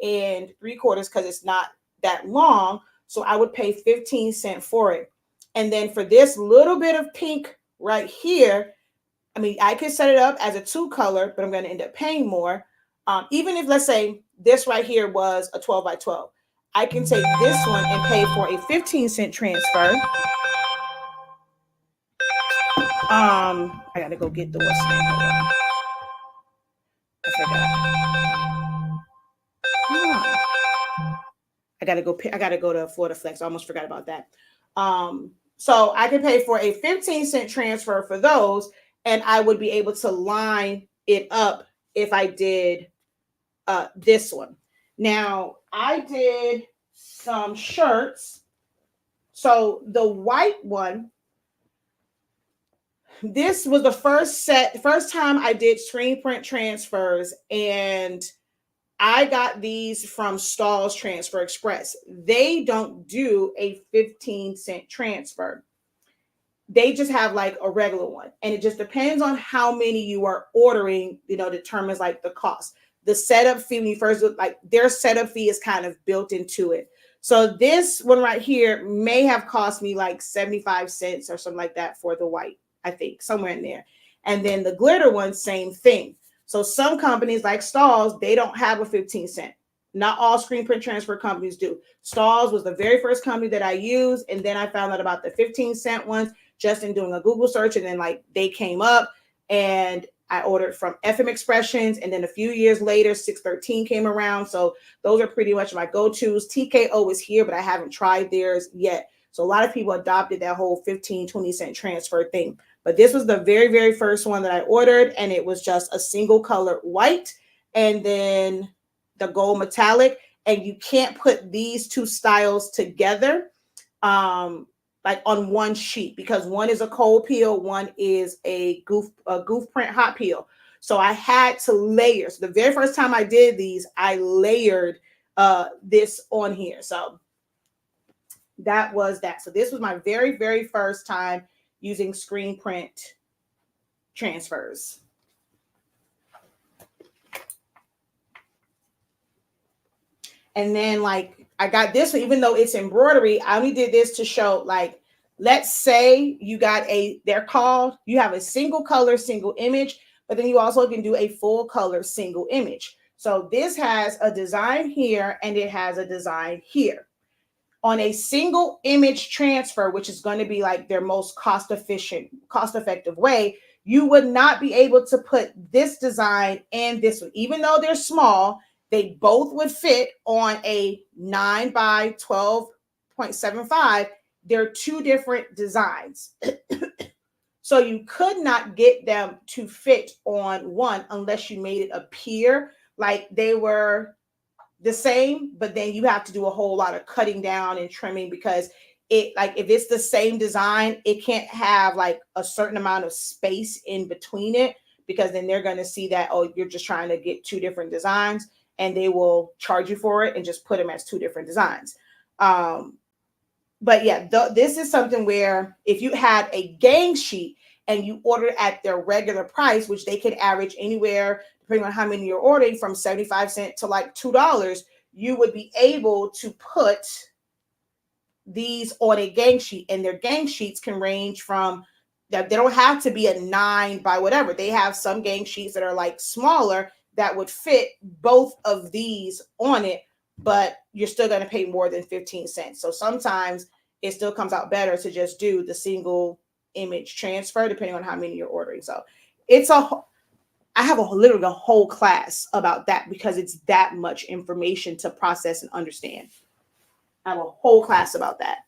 and 3/4 because it's not that long. So I would pay 15 cents for it. And then for this little bit of pink right here, I mean, I could set it up as a 2-color, but I'm going to end up paying more. Even if, let's say, this right here was a 12 by 12, I can take this one and pay for a 15-cent transfer. I got to go get the what's name. I forgot. I got to go to Florida Flex. I almost forgot about that. So I can pay for a 15-cent transfer for those, and I would be able to line it up if I did this one. Now, I did some shirts. So the white one, this was the first time I did screen print transfers, and I got these from Stahl's Transfer Express. They don't do a 15-cent transfer. They just have like a regular one. And it just depends on how many you are ordering, determines like the cost. The setup fee, when you first look, like their setup fee is kind of built into it. So this one right here may have cost me like 75 cents or something like that for the white, I think, somewhere in there. And then the glitter one, same thing. So some companies like Stahl's, they don't have a 15 cent. Not all screen print transfer companies do. Stahl's was the very first company that I used. And then I found out about the 15-cent ones just in doing a Google search. And then like they came up, and I ordered from FM Expressions. And then a few years later, 613 came around. So those are pretty much my go-tos. TKO is here, but I haven't tried theirs yet. So a lot of people adopted that whole 15, 20-cent transfer thing. But this was the very, very first one that I ordered, and it was just a single color white and then the gold metallic. And you can't put these two styles together like on one sheet, because one is a cold peel, one is a goof print hot peel. So I had to layer. So the very first time I did these, I layered this on here. So that was that. So this was my very, very first time using screen print transfers. And then like I got this one, even though it's embroidery, I only did this to show like, let's say you got you have a single color, single image, but then you also can do a full color, single image. So this has a design here and it has a design here. On a single image transfer, which is going to be like their most cost effective way, you would not be able to put this design and this one, even though they're small, they both would fit on a 9 by 12.75. They're two different designs. So you could not get them to fit on one unless you made it appear like they were the same, but then you have to do a whole lot of cutting down and trimming, because it, like, if it's the same design, it can't have like a certain amount of space in between it, because then they're going to see that, oh, you're just trying to get two different designs, and they will charge you for it and just put them as two different designs. But yeah, this is something where if you had a gang sheet and you order at their regular price, which they could average anywhere, depending on how many you're ordering, from 75 cents to like $2, you would be able to put these on a gang sheet. And their gang sheets can range from that. They don't have to be a 9 by whatever. They have some gang sheets that are like smaller that would fit both of these on it, but you're still going to pay more than 15 cents. So sometimes it still comes out better to just do the single image transfer, depending on how many you're ordering. So I have literally a whole class about that, because it's that much information to process and understand. I have a whole class about that.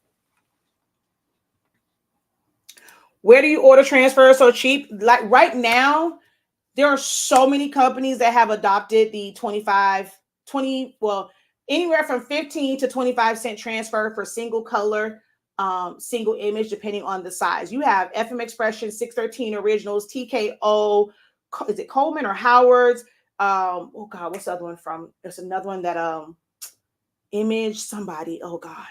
Where do you order transfers so cheap? Like right now, there are so many companies that have adopted the anywhere from 15 to 25 cent transfer for single color, single image, depending on the size. You have FM Expression, 613 Originals, TKO, is it Coleman or Howard's? Oh God, what's the other one from? There's another one that Image somebody. Oh God,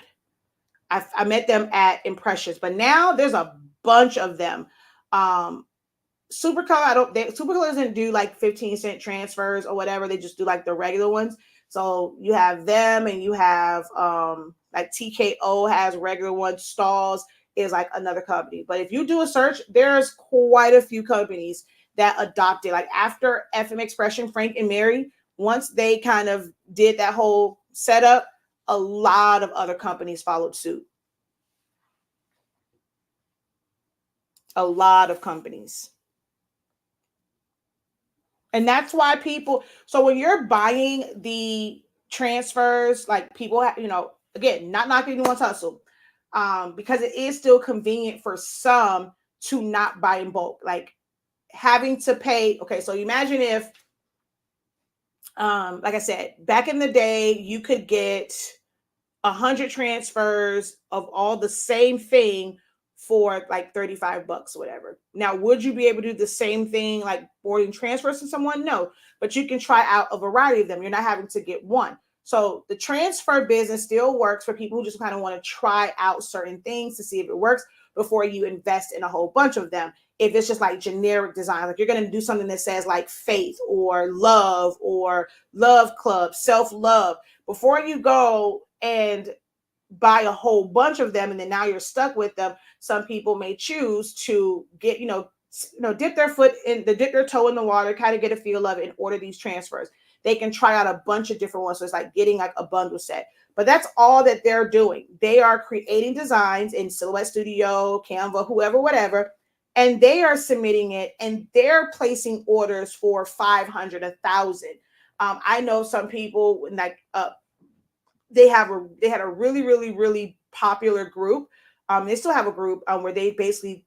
I met them at Impressions, but now there's a bunch of them. Supercolor, Supercolor doesn't do like 15-cent transfers or whatever. They just do like the regular ones. So you have them, and you have like TKO has regular ones. Stalls is like another company. But if you do a search, there's quite a few companies that adopted. Like after FM Expression, Frank and Mary, once they kind of did that whole setup, a lot of other companies followed suit. A lot of companies. And that's why so when you're buying the transfers, like people, again, not knocking anyone's hustle, because it is still convenient for some to not buy in bulk, like having to pay. Okay, so imagine if, like I said, back in the day, you could get 100 transfers of all the same thing for like $35 or whatever. Now, would you be able to do the same thing like boarding transfers to someone? No, but you can try out a variety of them. You're not having to get one. So the transfer business still works for people who just kind of want to try out certain things to see if it works before you invest in a whole bunch of them. If it's just like generic design, like you're going to do something that says like faith or love club, self-love, before you go and buy a whole bunch of them and then now you're stuck with them, some people may choose to get, dip their toe in the water, kind of get a feel of it, and order these transfers. They can try out a bunch of different ones. So it's like getting like a bundle set. But that's all that they're doing. They are creating designs in Silhouette Studio, Canva, whoever, whatever, and they are submitting it, and they're placing orders for 500, 1,000. I know some people like they had a really, really, really popular group. They still have a group where they basically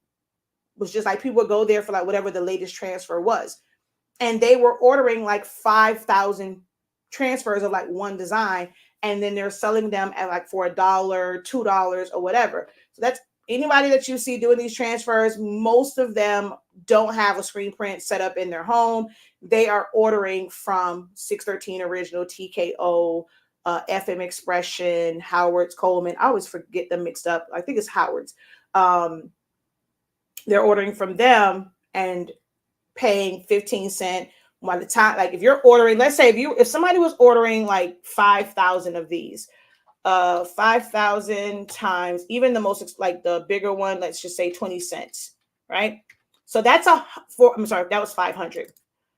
was just like people would go there for like whatever the latest transfer was. And they were ordering like 5,000 transfers of like one design. And then they're selling them at like for $1, $2 or whatever. So that's anybody that you see doing these transfers. Most of them don't have a screen print set up in their home. They are ordering from 613 Original, TKO, FM Expression, Howard's, Coleman. I always forget them mixed up. I think it's Howard's. They're ordering from them and paying 15 cent, by the time, like if you're ordering, let's say if somebody was ordering like 5,000 of these, 5,000 times, even the most, like the bigger one, let's just say 20 cents, right? So that's I'm sorry, that was 500.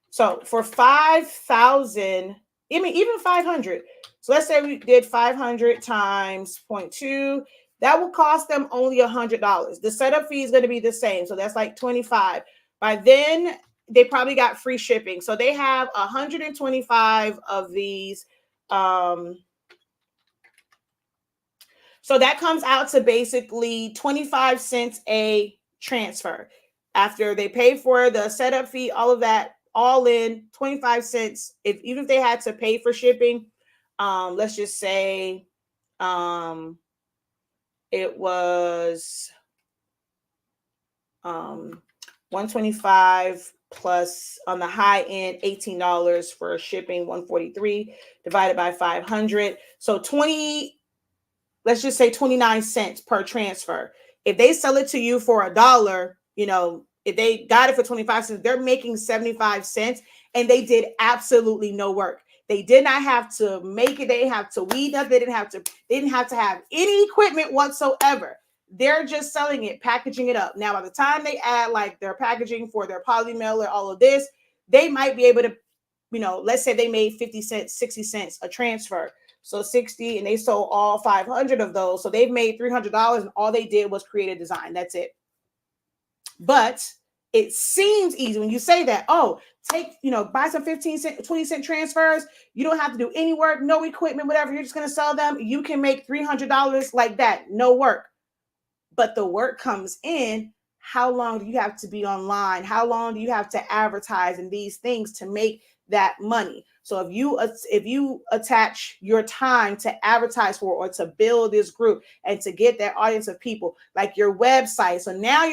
So for 5,000, I mean, even 500. So let's say we did 500 times 0.2. That will cost them only $100. The setup fee is going to be the same. So that's like 25. By then, they probably got free shipping. So they have 125 of these. So that comes out to basically 25 cents a transfer. After they pay for the setup fee, all of that, all in 25 cents. Even if they had to pay for shipping, let's just say it was 125 plus on the high end $18 for shipping, 143 divided by 500. So let's just say 29 cents per transfer. If they sell it to you for $1, if they got it for 25 cents, they're making 75 cents, and they did absolutely no work. They did not have to make it. They didn't have to weed up. They didn't have to have any equipment whatsoever. They're just selling it, packaging it up. Now, by the time they add like their packaging for their poly mailer, all of this, they might be able to, let's say they made 50 cents, 60 cents a transfer. So 60, and they sold all 500 of those. So they've made $300, and all they did was create a design. That's it. But it seems easy when you say that, oh, buy some 15 cent, 20 cent transfers. You don't have to do any work, no equipment, whatever. You're just going to sell them. You can make $300 like that. No work. But the work comes in. How long do you have to be online? How long do you have to advertise in these things to make that money? So if you attach your time to advertise for, or to build this group and to get that audience of people, like your website. So now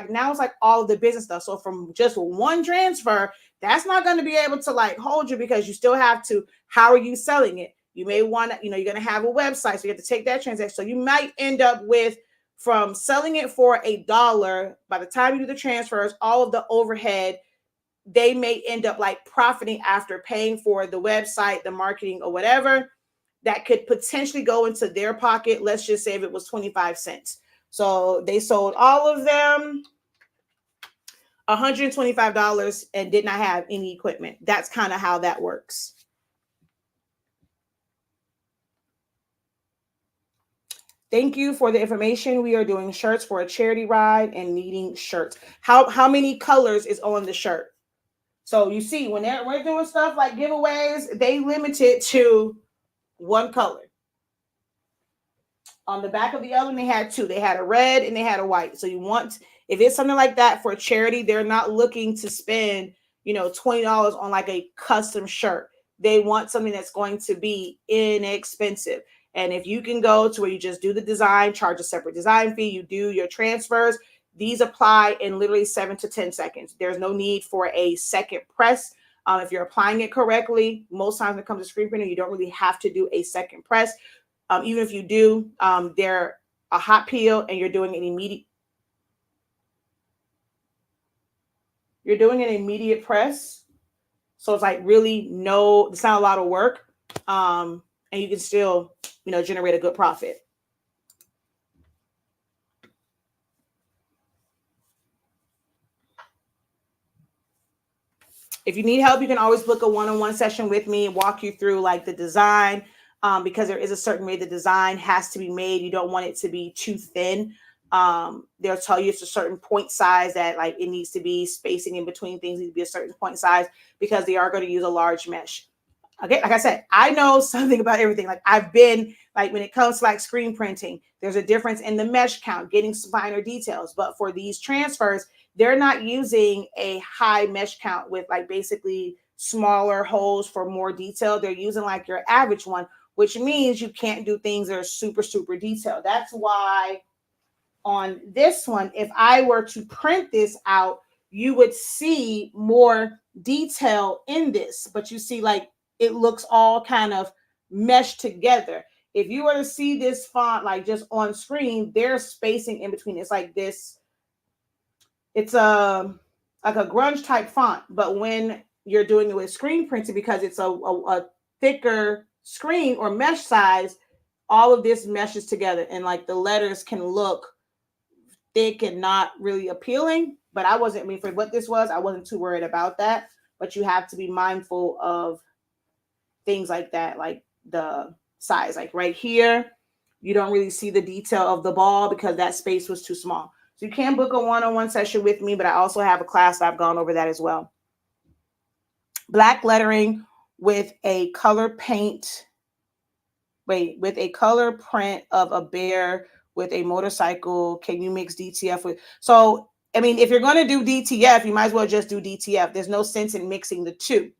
now it's like all of the business stuff. So from just one transfer, that's not going to be able to like hold you, because you still have to, how are you selling it? You may want to, you're going to have a website. So you have to take that transaction. So you might end up with, from selling it for $1, by the time you do the transfers, all of the overhead, they may end up like profiting after paying for the website, the marketing, or whatever, that could potentially go into their pocket. Let's just say if it was 25 cents. So they sold all of them $125 and did not have any equipment. That's kind of how that works. Thank you for the information. We are doing shirts for a charity ride and needing shirts. How many colors is on the shirt? So you see, when we're doing stuff like giveaways, they limit it to one color. On the back of the other one, they had two. They had a red and they had a white. So if it's something like that for charity, they're not looking to spend, $20 on like a custom shirt. They want something that's going to be inexpensive. And if you can go to where you just do the design, charge a separate design fee, you do your transfers, these apply in literally 7 to 10 seconds. There's no need for a second press. If you're applying it correctly, most times when it comes to screen printing, you don't really have to do a second press. Even if you do, they're a hot peel and you're doing an immediate press. So it's like really it's not a lot of work. And you can still, generate a good profit. If you need help, you can always book a one-on-one session with me and walk you through like the design, because there is a certain way the design has to be made. You don't want it to be too thin. They'll tell you it's a certain point size that like it needs to be, spacing in between things needs to be a certain point size, because they are going to use a large mesh. Okay, like I said, I know something about everything. Like I've been, like when it comes to like screen printing, there's a difference in the mesh count, getting finer details. But for these transfers, they're not using a high mesh count with like basically smaller holes for more detail. They're using like your average one, which means you can't do things that are super, super detailed. That's why on this one, if I were to print this out, you would see more detail in this. But you see like it looks all kind of meshed together. If you were to see this font like just on screen, there's spacing in between. It's like this. It's like a grunge type font, but when you're doing it with screen printing, because it's a thicker screen or mesh size, all of this meshes together, and like the letters can look thick and not really appealing. But I wasn't, I mean, for what this was, I wasn't too worried about that. But you have to be mindful of things like that, like the size. Like right here, you don't really see the detail of the ball because that space was too small. So you can book a one-on-one session with me, but I also have a class that I've gone over that as well. Black lettering with a color paint, with a color print of a bear with a motorcycle. Can you mix DTF with? So, I mean, if you're going to do DTF, you might as well just do DTF. There's no sense in mixing the two,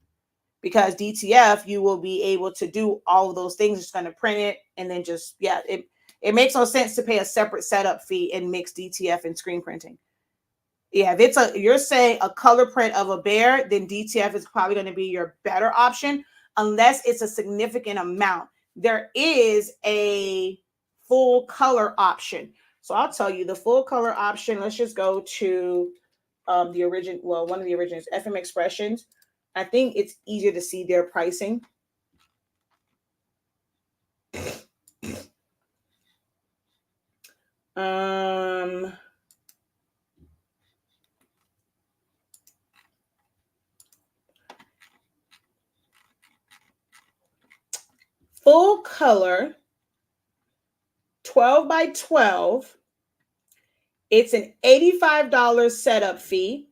because DTF, you will be able to do all of those things. It's going to print it and then just, yeah, it makes no sense to pay a separate setup fee and mix DTF and screen printing. Yeah, if it's you're saying a color print of a bear, then DTF is probably going to be your better option, unless it's a significant amount. There is a full color option. So I'll tell you the full color option. Let's just go to the original, well, one of the originals, FM Expressions. I think it's easier to see their pricing. Full color, 12 by 12. It's an $85 setup fee.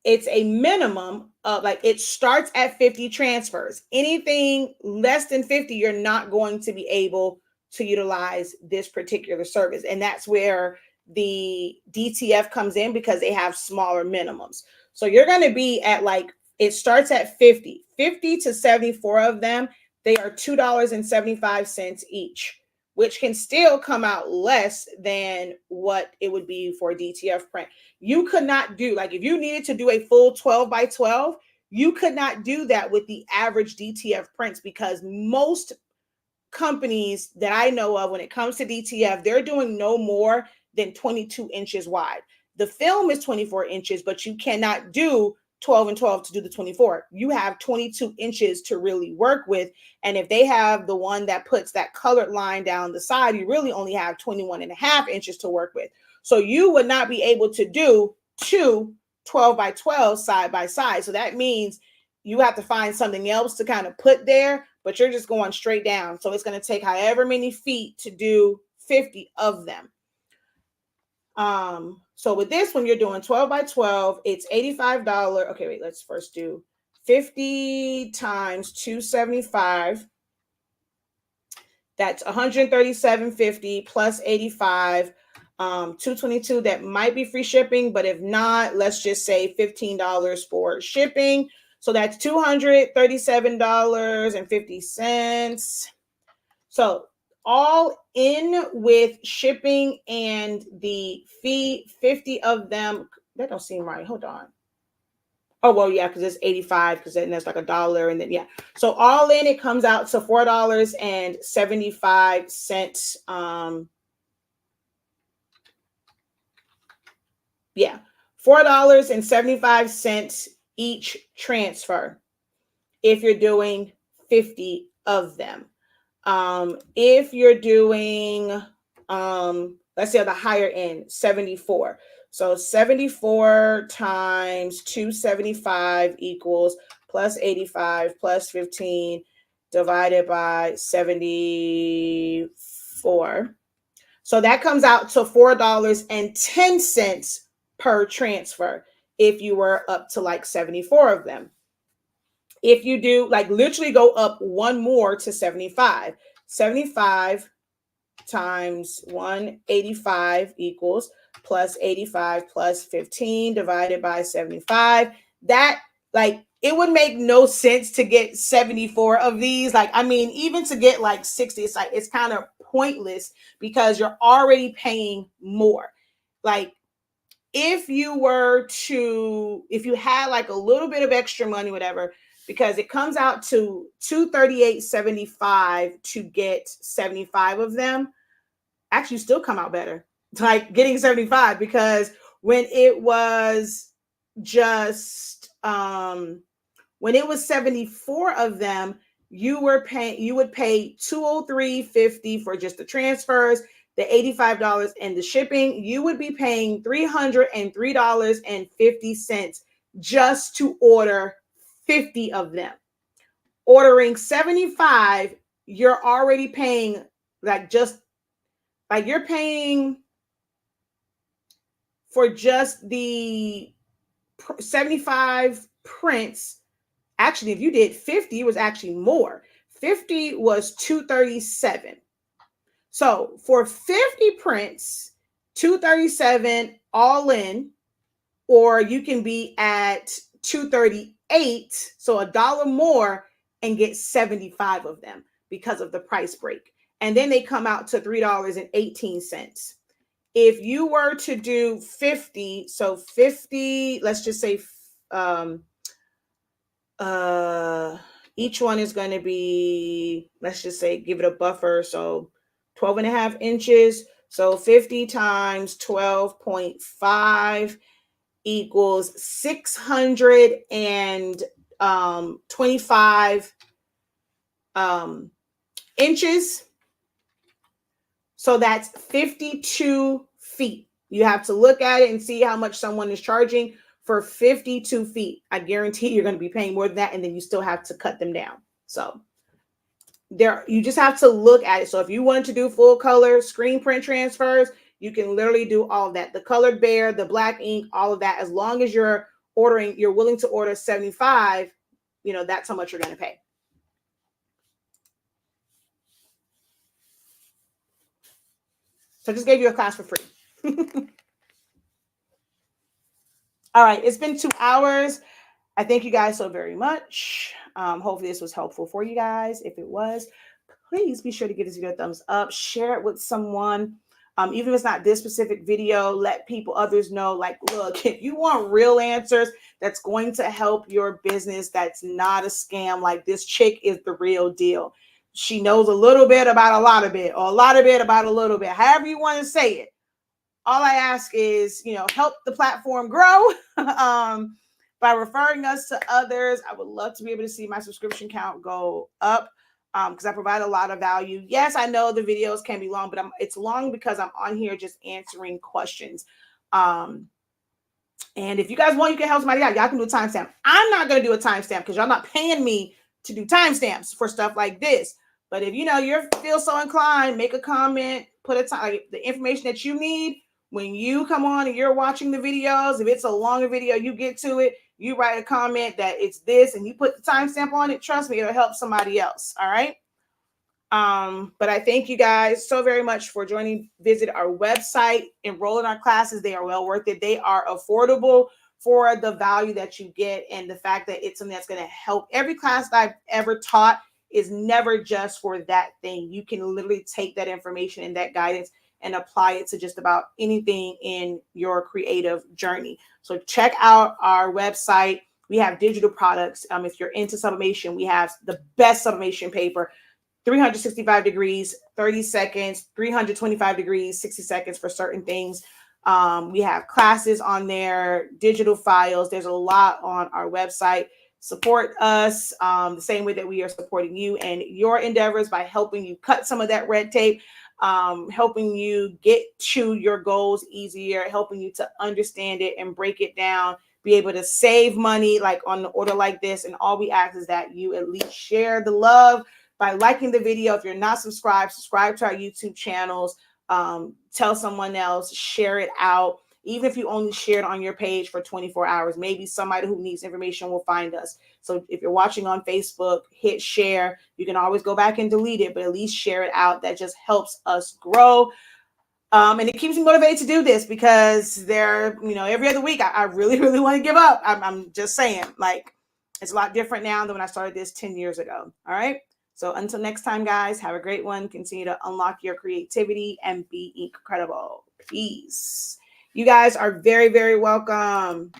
It's a minimum of, like, it starts at 50 transfers. Anything less than 50, you're not going to be able to utilize this particular service. And that's where the DTF comes in, because they have smaller minimums. So you're going to be at, like, it starts at 50 to 74 of them. They are $2.75 each, which can still come out less than what it would be for a DTF print. You could not do, like, if you needed to do a full 12 by 12, you could not do that with the average DTF prints, because most companies that I know of, when it comes to DTF, they're doing no more than 22 inches wide. The film is 24 inches, but you cannot do 12 and 12 to do the 24. You have 22 inches to really work with. And if they have the one that puts that colored line down the side, you really only have 21 and a half inches to work with. So you would not be able to do two 12 by 12 side by side. So that means you have to find something else to kind of put there, but you're just going straight down. So it's going to take however many feet to do 50 of them. So with this one, you're doing 12 by 12, it's $85. Okay, wait, let's first do 50 times 275. That's $137.50 plus 85, 222. That might be free shipping, but if not, let's just say $15 for shipping. So that's $237.50. So all in with shipping and the fee, 50 of them. That don't seem right. Hold on. Oh, well, yeah, because it's 85, because then there's like $1, and then, yeah. So all in, it comes out to $4.75. Yeah, $4.75 each transfer if you're doing 50 of them. If you're doing, let's say on the higher end, 74. So 74 times 275 equals plus 85 plus 15 divided by 74. So that comes out to $4.10 per transfer if you were up to like 74 of them. If you do, like, literally go up one more to 75, 75 times 185 equals plus 85 plus 15 divided by 75. That, like, it would make no sense to get 74 of these. Like, I mean, even to get like 60, it's like, it's kind of pointless, because you're already paying more. Like, if you had like a little bit of extra money, whatever, because it comes out to $238.75 to get 75 of them, actually still come out better, like getting 75, because when it was just when it was 74 of them, you would pay $203.50 for just the transfers, the $85 and the shipping. You would be paying $303.50 just to order 50 of them. Ordering 75, you're already paying you're paying for just the 75 prints. Actually, if you did 50, it was actually more. 50 was $237. So for 50 prints, $237 all in, or you can be at $238, so $1 more, and get 75 of them because of the price break. And then they come out to $3.18. If you were to do 50, so 50, let's just say each one is going to be, let's just say, give it a buffer, so 12.5 inches. So 50 times 12.5 equals 625 inches. So that's 52 feet. You have to look at it and see how much someone is charging for 52 feet. I guarantee you're going to be paying more than that, and then you still have to cut them down. So you just have to look at it. So if you want to do full color screen print transfers, you can literally do all of that. The colored bear, the black ink, all of that. As long as you're willing to order 75, that's how much you're going to pay. So I just gave you a class for free. All right, it's been 2 hours. I thank you guys so very much. Hopefully this was helpful for you guys. If it was, please be sure to give this video a thumbs up. Share it with someone. Even if it's not this specific video, let others know, like, look, if you want real answers that's going to help your business, that's not a scam, like this chick is the real deal. She knows a little bit about a lot of it, or a lot of it about a little bit, however you want to say it. All I ask is, help the platform grow by referring us to others. I would love to be able to see my subscription count go up because I provide a lot of value. Yes, I know the videos can be long, but it's long because I'm on here just answering questions. And if you guys want, you can help somebody out. Y'all can do a timestamp. I'm not going to do a timestamp because y'all not paying me to do timestamps for stuff like this. But if you feel so inclined, make a comment, put a time, like the information that you need. When you come on and you're watching the videos, if it's a longer video, you get to it, you write a comment that it's this and you put the timestamp on it. Trust me, it'll help somebody else. All right. But I thank you guys so very much for joining. Visit our website, enroll in our classes. They are well worth it. They are affordable for the value that you get and the fact that it's something that's going to help. Every class that I've ever taught is never just for that thing. You can literally take that information and that guidance and apply it to just about anything in your creative journey. So check out our website. We have digital products. If you're into sublimation, we have the best sublimation paper, 365 degrees, 30 seconds, 325 degrees, 60 seconds for certain things. We have classes on there, digital files. There's a lot on our website. Support us the same way that we are supporting you and your endeavors by helping you cut some of that red tape, helping you get to your goals easier, helping you to understand it and break it down, be able to save money like on the order like this. And all we ask is that you at least share the love by liking the video. If you're not subscribed, subscribe to our YouTube channels, tell someone else, share it out. Even if you only share it on your page for 24 hours, maybe somebody who needs information will find us. So if you're watching on Facebook, hit share. You can always go back and delete it, but at least share it out. That just helps us grow. And it keeps me motivated to do this because every other week I really, really want to give up. I'm just saying, like, it's a lot different now than when I started this 10 years ago. All right. So until next time, guys, have a great one. Continue to unlock your creativity and be incredible. Peace. You guys are very, very welcome.